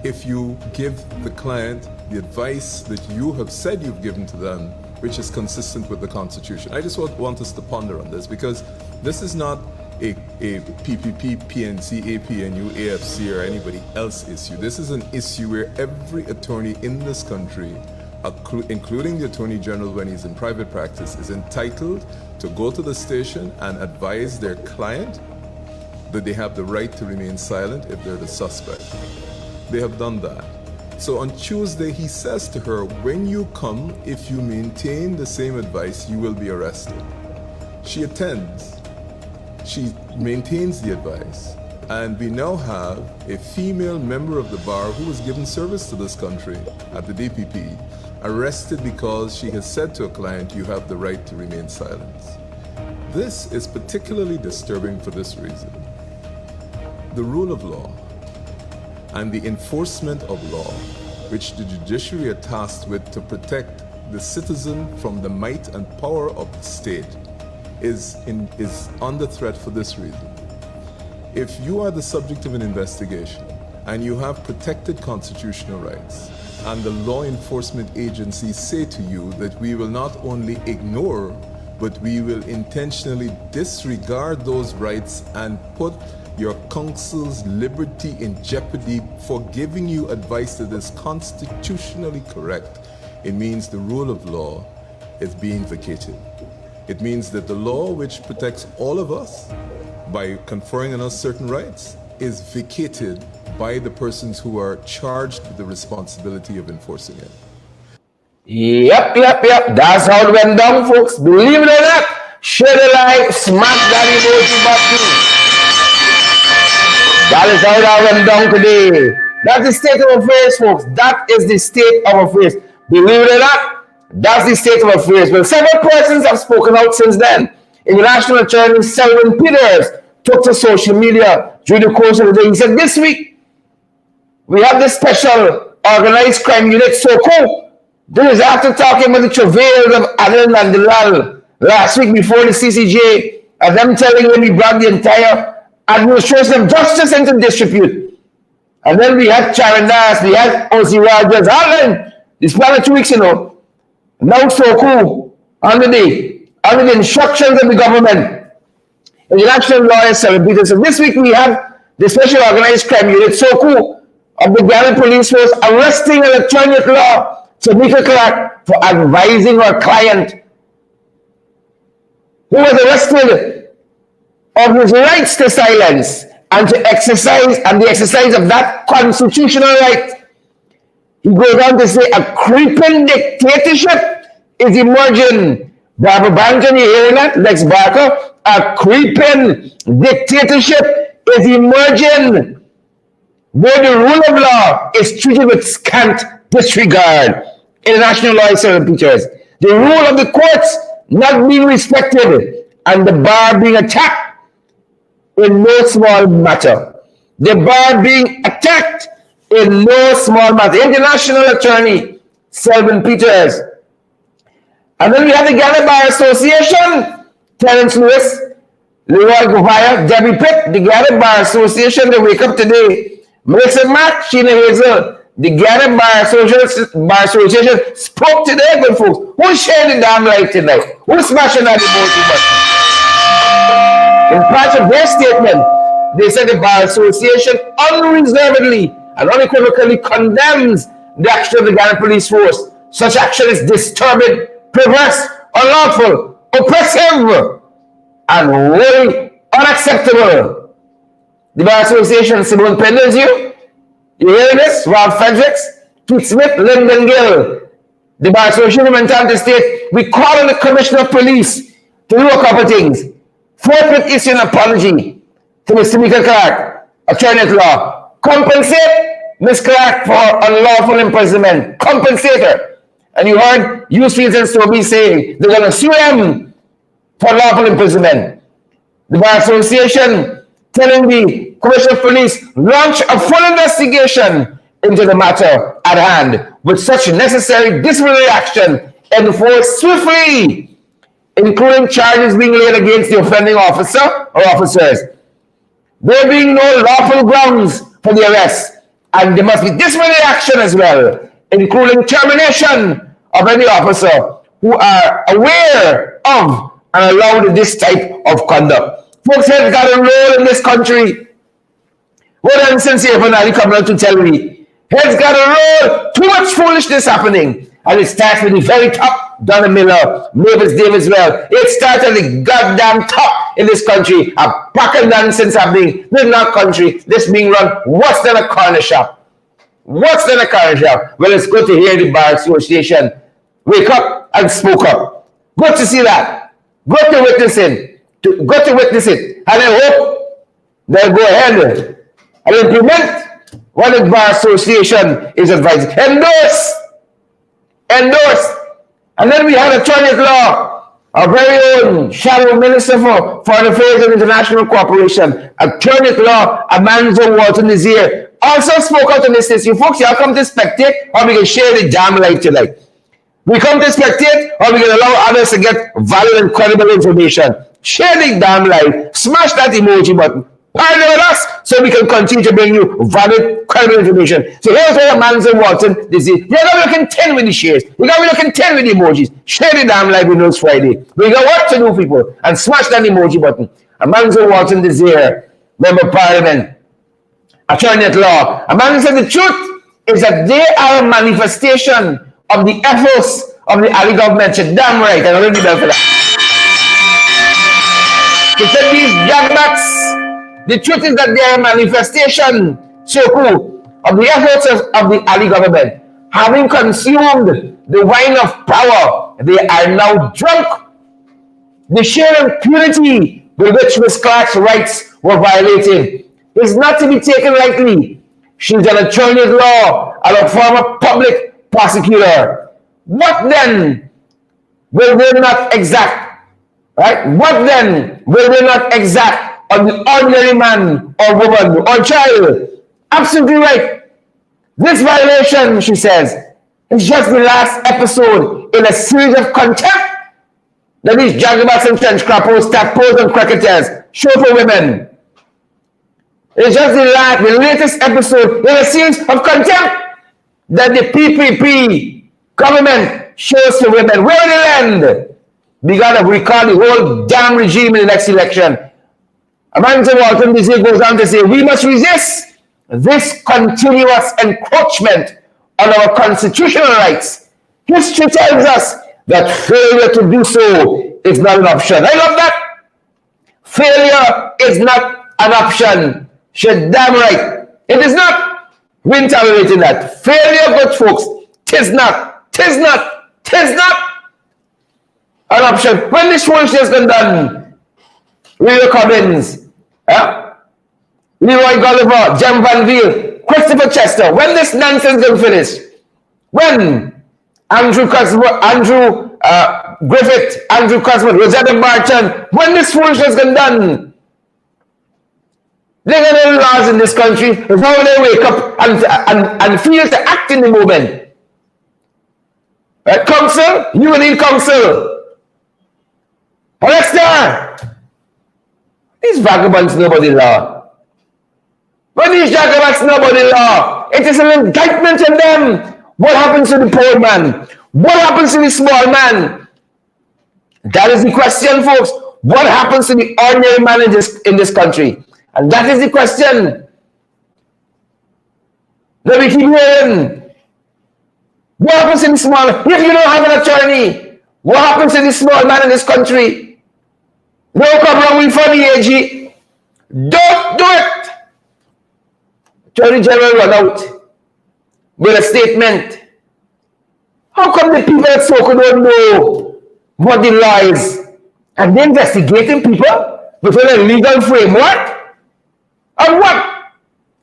if you give the client the advice that you have said you've given to them, which is consistent with the Constitution. I just want us to ponder on this, because this is not a PPP, PNC, APNU, AFC, or anybody else issue. This is an issue where every attorney in this country, including the Attorney General when he's in private practice, is entitled to go to the station and advise their client that they have the right to remain silent if they're the suspect. They have done that. So on Tuesday, he says to her, when you come, if you maintain the same advice, you will be arrested. She attends. She maintains the advice. And we now have a female member of the bar who was given service to this country at the DPP, arrested because she has said to a client, you have the right to remain silent. This is particularly disturbing for this reason. The rule of law and the enforcement of law, which the judiciary are tasked with to protect the citizen from the might and power of the state, is under threat for this reason. If you are the subject of an investigation and you have protected constitutional rights, and the law enforcement agencies say to you that we will not only ignore, but we will intentionally disregard those rights and put your counsel's liberty in jeopardy for giving you advice that is constitutionally correct, it means the rule of law is being vacated. It means that the law which protects all of us by conferring on us certain rights is vacated by the persons who are charged with the responsibility of enforcing it. Yep. That's how it went down, folks. Believe it or not, share the light, smash that emoji button. That is how that went down today. That's the state of affairs, folks. That is the state of affairs. Believe it or not, that's the state of affairs. Well, several persons have spoken out since then. International attorney Selwyn Peters took to social media during the course of the day. He said, this week, we have this special organized crime unit, SOCO. This is after talking about the travails of Alan and Delal last week before the CCJ, and them telling him he brought the entire administration of justice into disrepute. And then we had Charandas, we had O.C. Rogers, Alan, this plan 2 weeks ago. Now SOCO, under the instructions of the government. International lawyer Selwyn Peters. So this week we have the special organized crime unit, SOCO, of the Ghana Police Force arresting an attorney at law, Tameika Clarke, for advising her client, who was arrested of his rights to silence and to exercise, and the exercise of that constitutional right. He goes on to say a creeping dictatorship is emerging. Barbara Banton, you hearing that? Lex Barker, a creeping dictatorship is emerging, where the rule of law is treated with scant disregard. International lawyer Selwyn Peters. The rule of the courts not being respected, and the bar being attacked in no small matter. The bar being attacked in no small matter. International attorney Selwyn Peters. And then we have the Ghana Bar Association, Terence Lewis, Leroy Govaya, Debbie Pitt, the Ghana Bar Association. They wake up today. Melissa Mack, Sheena Hazel, the Ghana Bar Association spoke today, good folks. Who's sharing the damn light tonight? Who's smashing that emoji button? In part of their statement, they said the Bar Association unreservedly and unequivocally condemns the action of the Ghana Police Force. Such action is disturbing, perverse, unlawful, oppressive, and really unacceptable. The Bar Association, Simone Pendles, you hearing this? Rob Fredericks, Keith Smith, Lyndon Gill. The Bar Association went on to state, we call on the Commissioner of Police to do a couple of things. Forthwith issue an apology to Ms. Tameika Clarke, attorney at law. Compensate Ms. Clarke for unlawful imprisonment. Compensate her. And you heard Fields and Stobie saying they're going to sue them for lawful imprisonment. The Bar Association telling the Commissioner of Police launch a full investigation into the matter at hand, with such necessary disciplinary action enforced swiftly, including charges being laid against the offending officer or officers. There being no lawful grounds for the arrest, and there must be disciplinary action as well, including termination of any officer who are aware of and allowed this type of conduct. Folks have got a role in this country. What nonsense here for now? You come out to tell me. Heads got a role. Too much foolishness happening. And it starts with the very top. Donna Miller, Mavis Davis well. It starts at the goddamn top in this country. A pack of nonsense happening. This is not country. This being run worse than a corner shop. Worse than a corner shop. Well, it's good to hear the Bar Association wake up and spoke up. Good to see that. Good to witness it. Good to witness it. And I hope they'll go ahead and implement what the Bar Association is advising. Endorse. And then we had Attorney at Law, our very own Shadow Minister for Foreign Affairs and International Cooperation, Attorney at Law, Amanzo Walton is here, also spoke out on this issue. Folks, y'all come to spectate, or we can share the damn light tonight. We come to spectate, or we can allow others to get valid and credible information. Share the damn light, smash that emoji button, partner with us so we can continue to bring you valid, credible information. So here's where Amanzo Walton, this is, you're not looking 10 with the shares, you're not looking 10 with the emojis. Share the damn light with us Friday. We got work to do, people, and smash that emoji button. Amanzo Walton is here, Member of Parliament, Attorney at Law. Amanzo said the truth is that they are a manifestation of the efforts of the Ali government. You're damn right, and I already done for that. He said these Jagabats, the truth is that they are a manifestation, so cool, of the efforts of the Ali government. Having consumed the wine of power, they are now drunk. The sheer impunity with which Ms. Clarke's rights were violated is not to be taken lightly. She's an attorney at law and a former public prosecutor. What then will they not exact? Right? What then will they not exact on the ordinary man or woman or child? Absolutely right. This violation, she says, is just the last episode in a series of contempt that these Jagabats and trench crappers, tadpoles and cricketers show for women. It's just the latest episode in a series of contempt that the PPP government shows to women. Where will it end? We gotta recall the whole damn regime in the next election. Amanzo Walton this year goes on to say, we must resist this continuous encroachment on our constitutional rights. History tells us that failure to do so is not an option. I love that. Failure is not an option. She's damn right. It is not. We ain't tolerating that. Failure, good folks, tis not an option. When this foolishness has been done, Leroy Cummins, Leroy Gulliver, Jem Van Veal, Christopher Chester, when this nonsense will finish? When Andrew Griffith, Andrew Cosmo, Rosetta Barton, when this foolishness has been done? There are no laws in this country. It's how they wake up and feel to act in the moment. Right? Council, you will need council. Alexa, these vagabonds know about the law. But these Jagabats know about the law. It is an indictment on them. What happens to the poor man? What happens to the small man? That is the question, folks. What happens to the ordinary man in this country? And that is the question that we keep hearing. What happens to the small man? If you don't have an attorney, what happens to the small man in this country? No come wrong with funny, AG. Don't do it. Attorney General run out with a statement. How come the people at Soko don't know what the law is? And they're investigating people within a legal framework? And what?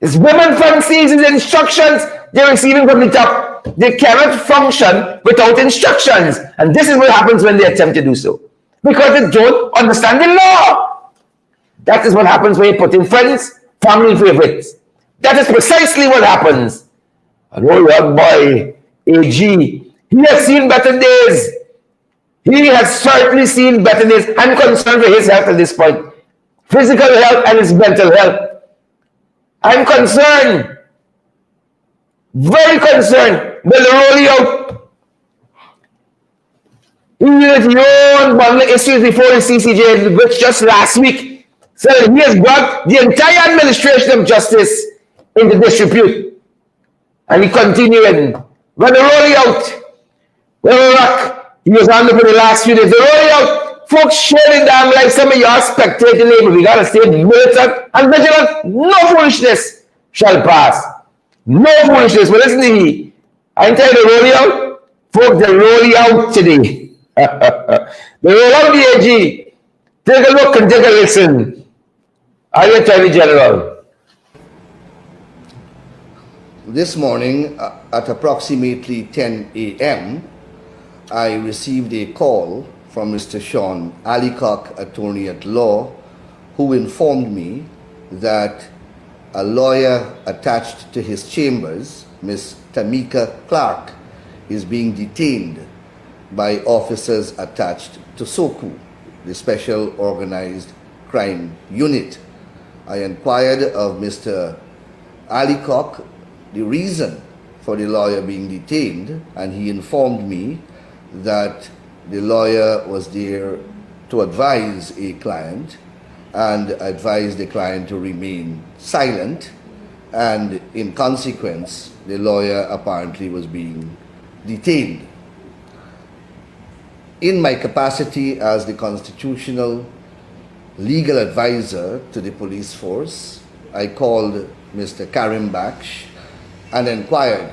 It's women fancies and instructions they're receiving from the top. They cannot function without instructions. And this is what happens when they attempt to do so. Because they don't understand the law. That is what happens when you put in friends, family favorites. That is precisely what happens. And oh, young boy, AG, he has seen better days. He has certainly seen better days. I'm concerned for his health at this point. Physical health and his mental health. I'm concerned. Very concerned. They'll roll you out. He had your own bundle issues before the CCJ, which just last week So he has brought the entire administration of justice into disrepute. And he continued. When they roll out, he was on for the last few days. They roll out, folks sharing down like some of your spectating neighbors. We gotta stay militant and vigilant. No foolishness shall pass. No foolishness. But listen to me. I tell you, they roll out. Folks, they roll out today. They roll out the AG. Take a look and take a listen. Are you Attorney General? This morning at approximately 10 a.m., I received a call from Mr. Sean Alicock, attorney at law, who informed me that a lawyer attached to his chambers, Ms. Tameika Clarke, is being detained by officers attached to SOCU, the Special Organized Crime Unit. I inquired of Mr. Alicock the reason for the lawyer being detained, and he informed me that the lawyer was there to advise a client and advise the client to remain silent, and in consequence, the lawyer apparently was being detained. In my capacity as the constitutional legal advisor to the police force, I called Mr. Karim Baksh and inquired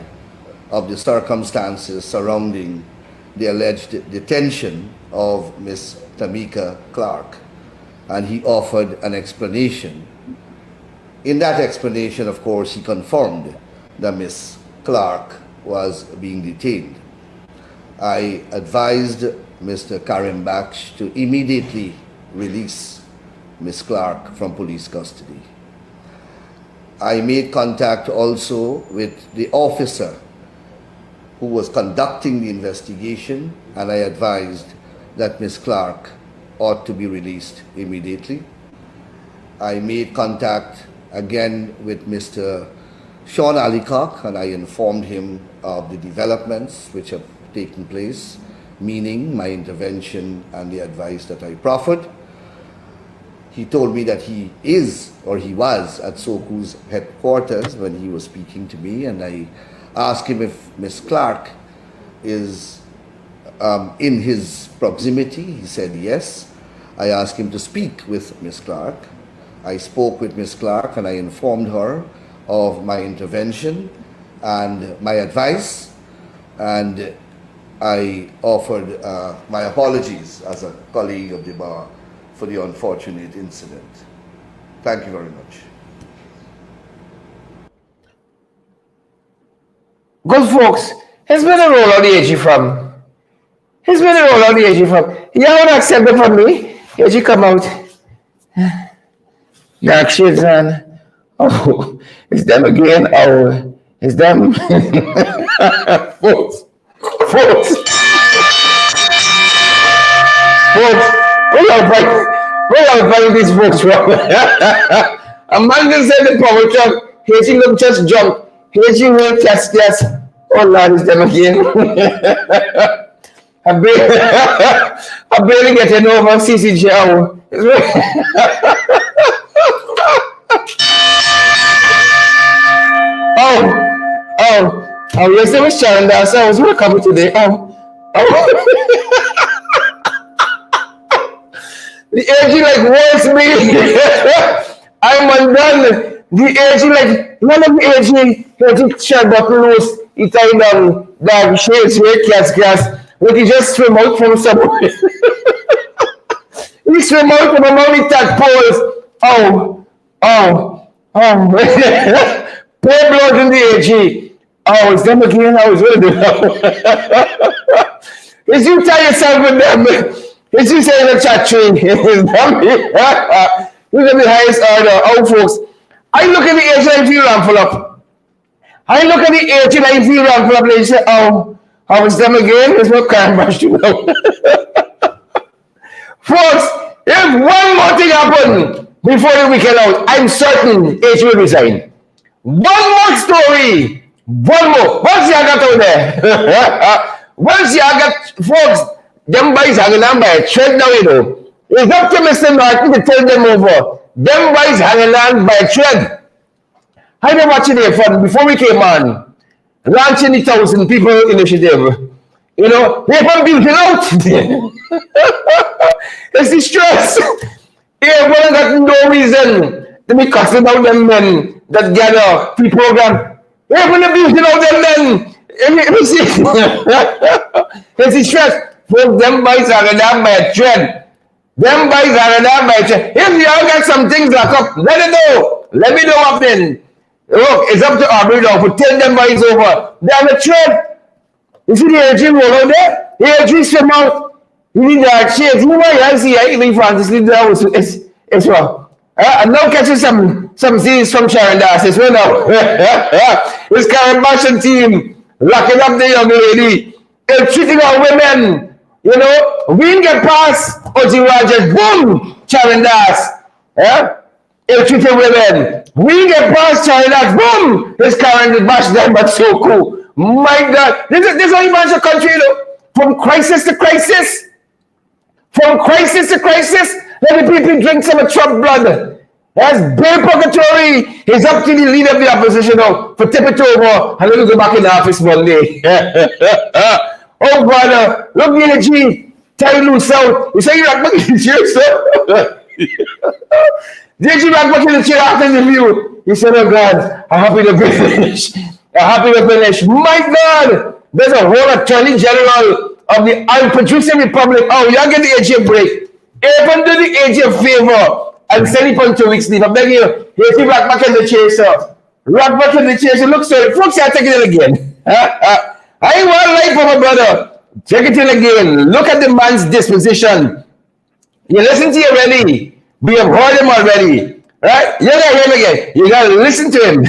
of the circumstances surrounding the alleged detention of Ms. Tameika Clarke, and he offered an explanation. In that explanation, of course, he confirmed that Ms. Clarke was being detained. I advised Mr. Karim Baksh to immediately release Ms. Clarke from police custody. I made contact also with the officer who was conducting the investigation, and I advised that Ms. Clarke ought to be released immediately. I made contact again with Mr. Sean Alicock, and I informed him of the developments which have taken place, meaning my intervention and the advice that I proffered. He told me that he was at SOCU's headquarters when he was speaking to me, and I asked him if Ms. Clarke is in his proximity. He said yes. I asked him to speak with Ms. Clarke. I spoke with Ms. Clarke and I informed her of my intervention and my advice, and I offered my apologies as a colleague of the bar for the unfortunate incident. Thank you very much. Good folks, here's where the roll out the AG from. Here's where the roll out the AG from. You haven't accepted from me. AG come out. Dark shades on. Oh, it's them again. Oh, it's them. Folks. Where are fighting these folks from? A man can say the power truck, Haiti look just jump, Haiti will catch that. Oh Lord, it's them again. I'm barely getting over CCJ. Oh, yes, there was Sharon there, so I was going to come today. The AG like wants me. I'm undone. The AG like one of the AG shut up loose. He tied down dog shades, red cats. But he just swim out from somewhere. He swim out from among the tadpoles. Pour blood in the AG. Oh, it's them again. I was ready to know. Is you tie yourself with them? Is you say in the chat tree? It's them. Look at the highest order. Oh, folks. I look at the AG and I feel full up. I look at the AG and I feel full up. And they say, oh, it's them again. There's no crime brush to know. Folks, if one more thing happened before the weekend out, I'm certain AG will resign. One more story. One more. Once you got out there. Once you got, folks, them boys are going to buy a trade now, you know. It's up to Mr. Martin to tell them over. them boys hanging on by a thread. I been watching it from before we came on, launching the 1,000 people initiative. You know, they from building out. It's the stress. Everyone got no reason to be cussing about them men that gather pre-program. Everyone building out them men. You see, it's the stress. Folks, them boys are down by a thread. Them boys are down by a thread. If you all got some things locked up, let it know. Let me know what then. Look, it's up to Aubrey now to tell them boys over. They have a thread. You see the AG roll out there? The AG swim out. You need that shit. You know why I see I even Francis leave the house. It's what? And now catching some scenes from Sharon Darcy. So now. This Caribbean team locking up the young lady. They're treating our women. You know, we didn't get past Oji Rogers. Boom! Sharon Darcy. They're treating women. We didn't get past Sharon Darcy. Boom! This Karen did bash them, but so cool. My God, this is how you manage a country, you know, from crisis to crisis. From crisis to crisis, let the people drink some of Trump blood. That's Bill Purgatory. It's up to the leader of the opposition now for tip it over and let him go back in the office Monday. Oh, brother, look the energy. Tie loose out. You say you're not back in the chair, sir? Did you back in the chair after the review? He said, oh, God, I'm happy to finish. Happy to finish. My God, there's a whole attorney general of the oil producing republic. Oh, you get the AG break. Even do the AG a favor and send it on 2 weeks leave. I'm begging you. Here's the rock back in the chair, sir. Rock back in the chair. So look, sir, folks are taking it again. I want life for my brother. Take it in again. Look at the man's disposition. You listen to him already. We have heard him already. Right? You gotta hear him again. You gotta listen to him.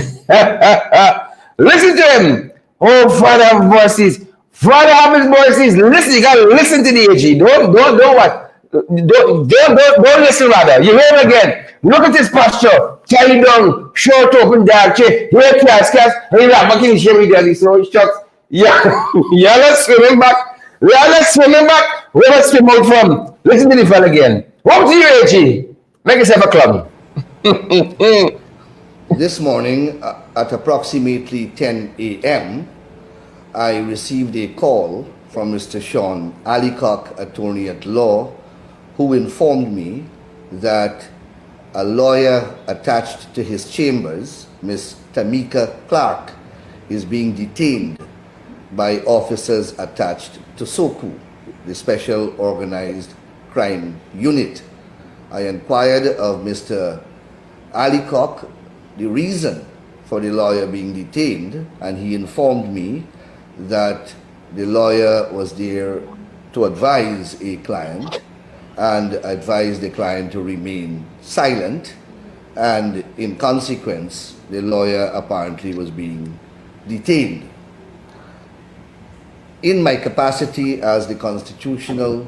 Listen to him. Oh, Father have mercies. Father have his mercies. Listen, you gotta listen to the AG. Don't what? Don't listen rather. You hear him again. Look at his posture. Tie down, short open dark chair. Here cast, and he's back in the shimmy daddy. So he shucks. Yeah, let's swimming back. Yeah, let's swimming back. Where let's swim out from? Listen to the fella again. What to you, AG? Make yourself a club. This morning, at approximately 10 a.m., I received a call from Mr. Sean Alicock, attorney at law, who informed me that a lawyer attached to his chambers, Ms. Tameika Clarke, is being detained by officers attached to SOCU, the Special Organized Crime Unit. I inquired of Mr. Alicock the reason for the lawyer being detained, and he informed me that the lawyer was there to advise a client and advise the client to remain silent, and in consequence the lawyer apparently was being detained. In my capacity as the constitutional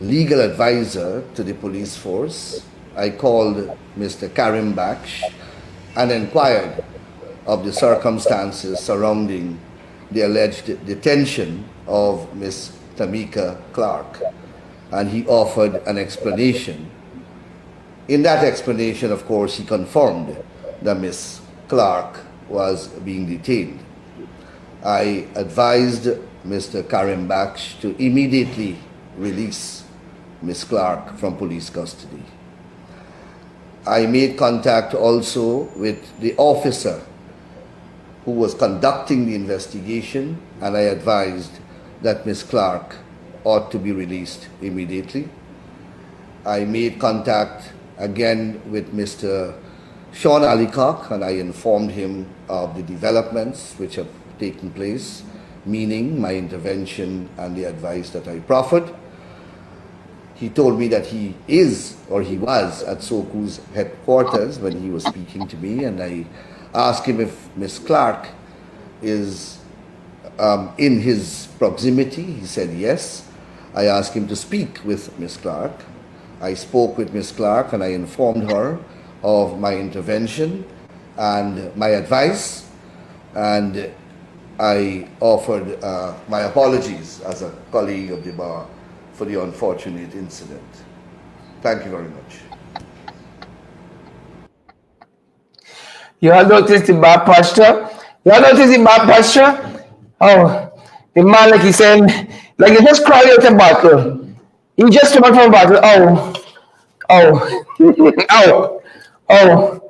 legal advisor to the police force, I called Mr. Baksh and inquired of the circumstances surrounding the alleged detention of Ms. Tameika Clarke, and he offered an explanation. In that explanation, of course, he confirmed that Ms. Clarke was being detained. I advised Mr. Baksh to immediately release Ms. Clarke from police custody. I made contact also with the officer who was conducting the investigation, and I advised that Ms. Clarke ought to be released immediately. I made contact again with Mr. Sean Alicock, and I informed him of the developments which have taken place, meaning my intervention and the advice that I proffered. He told me that he is, or he was, at SOCU's headquarters when he was speaking to me, and I asked him if Ms. Clarke is in his proximity. He said yes. I asked him to speak with Ms. Clarke. I spoke with Ms. Clarke and I informed her of my intervention and my advice, and I offered my apologies as a colleague of the bar for the unfortunate incident. Thank you very much. You all notice the bad posture? You all notice the bad posture? Oh, the man, like he's saying, like he just cried out a bottle. He just came out from a bottle. Oh, oh, oh.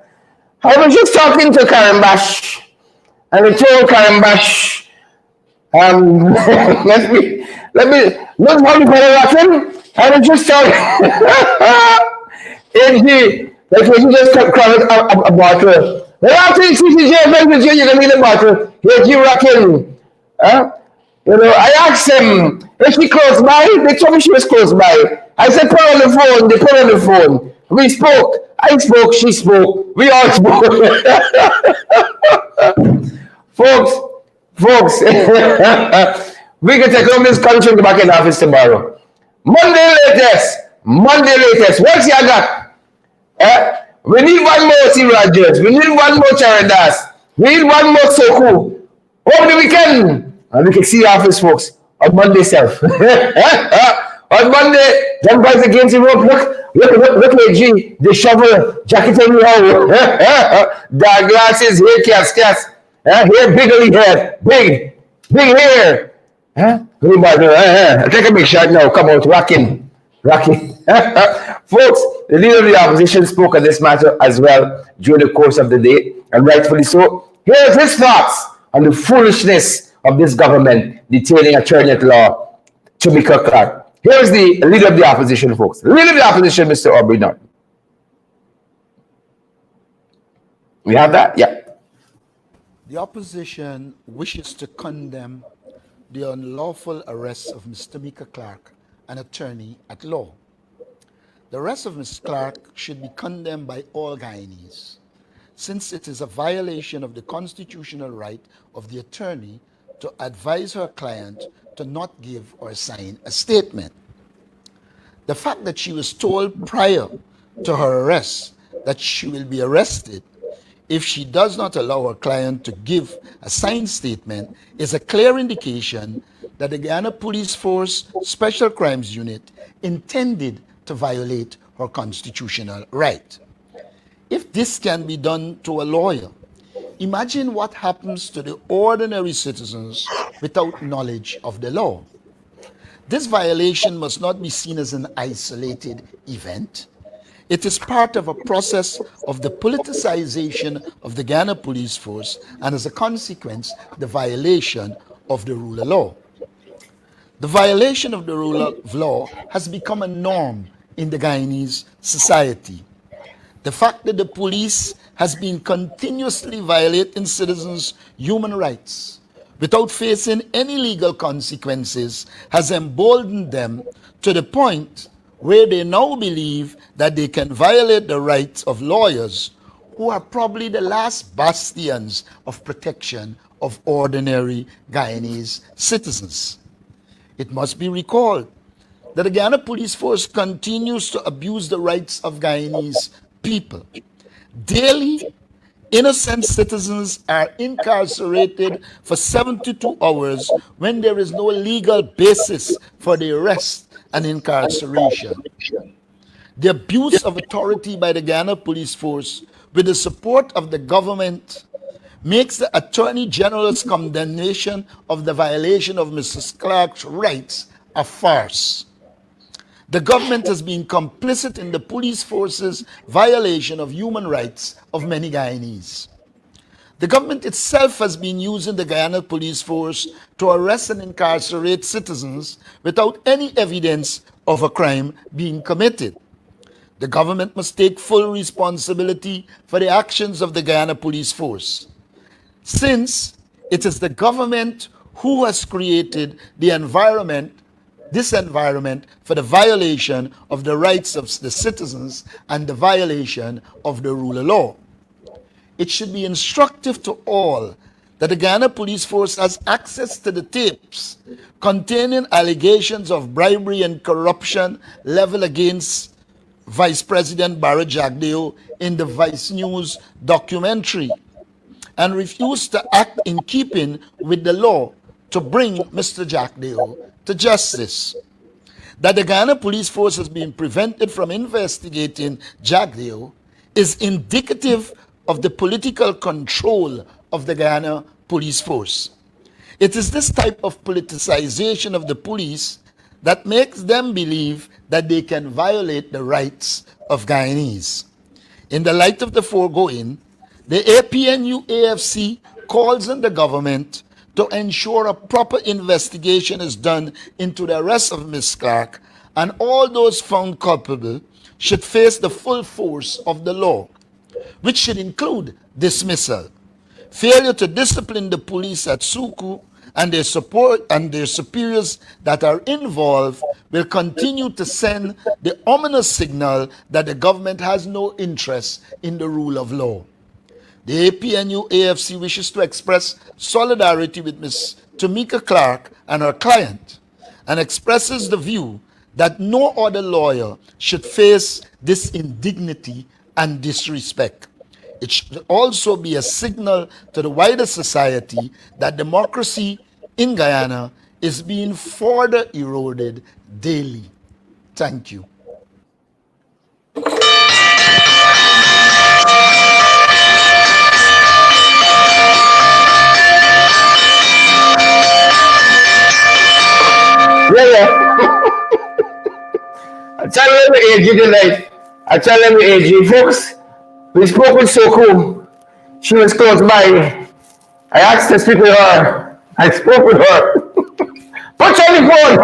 I was just talking to Karen Bash, and I told Karen Bash, let me, look how you put it rocking. I was just talking, and like when you just cried out a bottle. Well, after you see the jail, you're going to need a bottle. Here's you rocking. Huh? You know, I asked him, is she close by? They told me she was close by. I said, put her on the phone. They put her on the phone. We spoke. I spoke. She spoke. We all spoke. folks, we can take on this country in the back in the office tomorrow. Monday latest. What's you got? We need one more T. Rogers. We need one more Charadas. We need one more Soku. Over the weekend. And we can see the office, folks, on Monday self. On Monday, them guys against the rope. Look at G, the shovel, jacket on the hole. Dark glasses, hair cats. Hair bigly hair. Big hair. Take a big shot now. Come out, rocking. Folks, the leader of the opposition spoke on this matter as well during the course of the day, and rightfully so. Here's his thoughts on the foolishness of this government detaining Attorney at Law Tameika Clarke. Here's the leader of the opposition, folks. The leader of the opposition, Mr. Aubrey Norton. We have that? Yeah. The opposition wishes to condemn the unlawful arrest of Ms. Tameika Clarke, an attorney at law. The arrest of Ms. Clarke should be condemned by all Guyanese, since it is a violation of the constitutional right of the attorney to advise her client to not give or sign a statement. The fact that she was told prior to her arrest that she will be arrested if she does not allow her client to give a signed statement is a clear indication that the Guyana Police Force Special Crimes Unit intended to violate her constitutional right. If this can be done to a lawyer, imagine what happens to the ordinary citizens without knowledge of the law. This violation must not be seen as an isolated event. It is part of a process of the politicization of the Guyana Police Force, and as a consequence, the violation of the rule of law. The violation of the rule of law has become a norm in the Guyanese society. The fact that the police has been continuously violating citizens' human rights without facing any legal consequences has emboldened them to the point where they now believe that they can violate the rights of lawyers who are probably the last bastions of protection of ordinary Guyanese citizens. It must be recalled that the Guyana Police Force continues to abuse the rights of Guyanese people. Daily, innocent citizens are incarcerated for 72 hours when there is no legal basis for the arrest and incarceration. The abuse of authority by the Guyana Police Force with the support of the government makes the Attorney General's condemnation of the violation of Mrs. Clarke's rights a farce. The government has been complicit in the police force's violation of human rights of many Guyanese. The government itself has been using the Guyana Police Force to arrest and incarcerate citizens without any evidence of a crime being committed. The government must take full responsibility for the actions of the Guyana Police Force, since it is the government who has created this environment for the violation of the rights of the citizens and the violation of the rule of law. It should be instructive to all that the Guyana Police Force has access to the tapes containing allegations of bribery and corruption leveled against Vice President Barra Jagdeo in the Vice News documentary, and refuse to act in keeping with the law to bring Mr. Jagdeo to justice. That the Guyana Police Force has been prevented from investigating Jagdeo is indicative of the political control of the Guyana police force. It is this type of politicization of the police that makes them believe that they can violate the rights of Guyanese. In the light of the foregoing, the APNU-AFC calls on the government to ensure a proper investigation is done into the arrest of Ms. Clarke, and all those found culpable should face the full force of the law, which should include dismissal. Failure to discipline the police at Suku and their support and their superiors that are involved will continue to send the ominous signal that the government has no interest in the rule of law. The APNU-AFC wishes to express solidarity with Ms. Tameika Clarke and her client, and expresses the view that no other lawyer should face this indignity and disrespect. It should also be a signal to the wider society that democracy in Guyana is being further eroded daily. Thank you. I tell them AG tonight. I tell them AG, folks, we spoke with Soku. She was close by. I asked to speak with her. I spoke with her. Put you on the phone.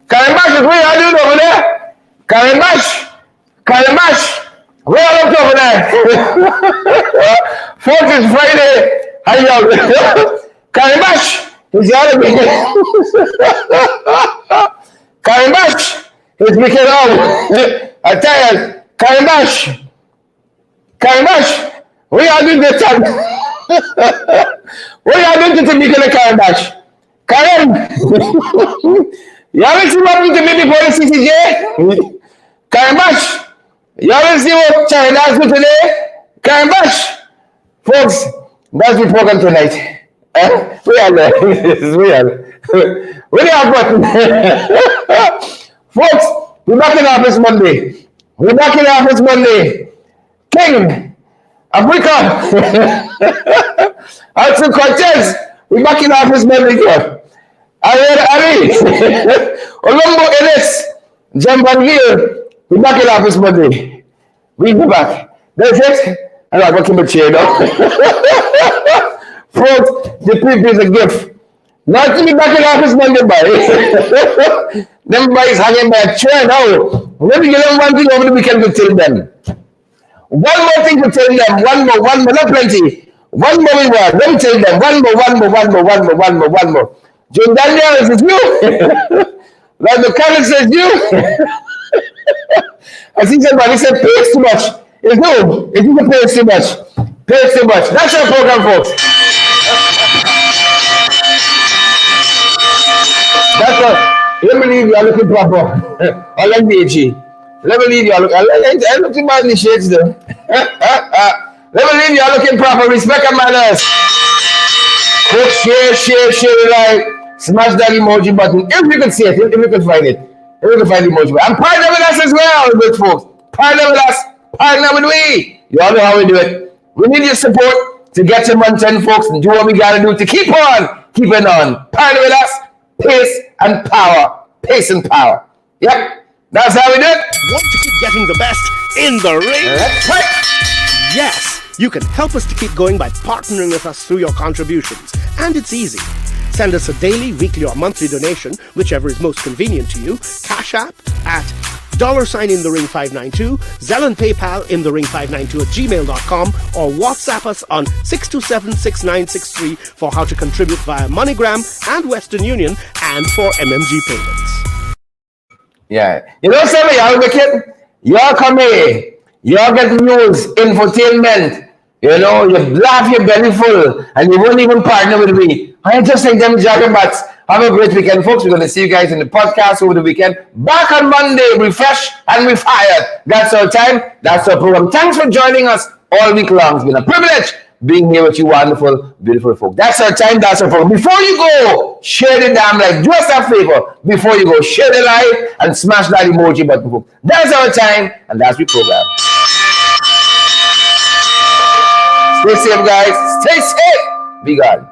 Karimbash is where you doing over there? Karimbash, where are you over there? Folks, it's Friday. How you doing? Karimbash is the other big. Karimbash is making out. I tell you, Karimbash, we are doing this time. We are doing to Tameika the Karimbash. Karim, you haven't seen what happened to me before the CCJ? Karimbash, you haven't seen what China has done today? Karimbash, folks, that's the program tonight. We are there. We are button. Folks, we're back in office Monday. King, Africa. Alton Cortez, we're back in office Monday here. Ali, Olombo Ellis, Jambanville, we're back in office Monday. We go back. That's it. I'm not working with chair now. Folks, the people is a gift. Not to be back in office Monday, boy. Them boys hanging by a chair now. Let me give them one thing over the weekend to tell them. One more thing to tell them. One more, not plenty. One more we want. Let me tell them. One more. John Daniel, is it you? Like the Karen says you. I think somebody said pays too much. It's no. It isn't pays too much. Pays too much. That's our program, folks. That's all. Let me leave you looking proper. I like the AG. Let me leave you looking. I look too bad in the shades though. Let me leave you looking proper. Respect and manners. Folks, share, like, smash that emoji button. If you can see it, if you can find it. If you can find the emoji button. And partner with us as well, good folks. Partner with us. Partner with we. You all know how we do it. We need your support to get to month 10, folks, and do what we gotta do to keep on keeping on. Partner with us. Pace and power. Yep. That's how we do it. Want to keep getting the best in the ring? That's right. Yes, you can help us to keep going by partnering with us through your contributions. And it's easy. Send us a daily, weekly, or monthly donation, whichever is most convenient to you. Cash App at $in-the-ring592, Zelle and PayPal in-the-ring592@gmail.com, or WhatsApp us on 627-6963 for how to contribute via MoneyGram and Western Union and for MMG payments. Yeah. You know something, y'all wicked? Y'all come here. Y'all get news, infotainment. You know, you laugh your belly full and you won't even partner with me. I just think them Jagabats. Have a great weekend, folks. We're going to see you guys in the podcast over the weekend. Back on Monday, refreshed and refired. That's our time. That's our program. Thanks for joining us all week long. It's been a privilege being here with you wonderful, beautiful folks. That's our time. That's our program. Before you go, share the damn live. Do us a favor. Before you go, share the live and smash that emoji button, folks. That's our time and that's the program. Stay safe, guys. Stay safe. Be God.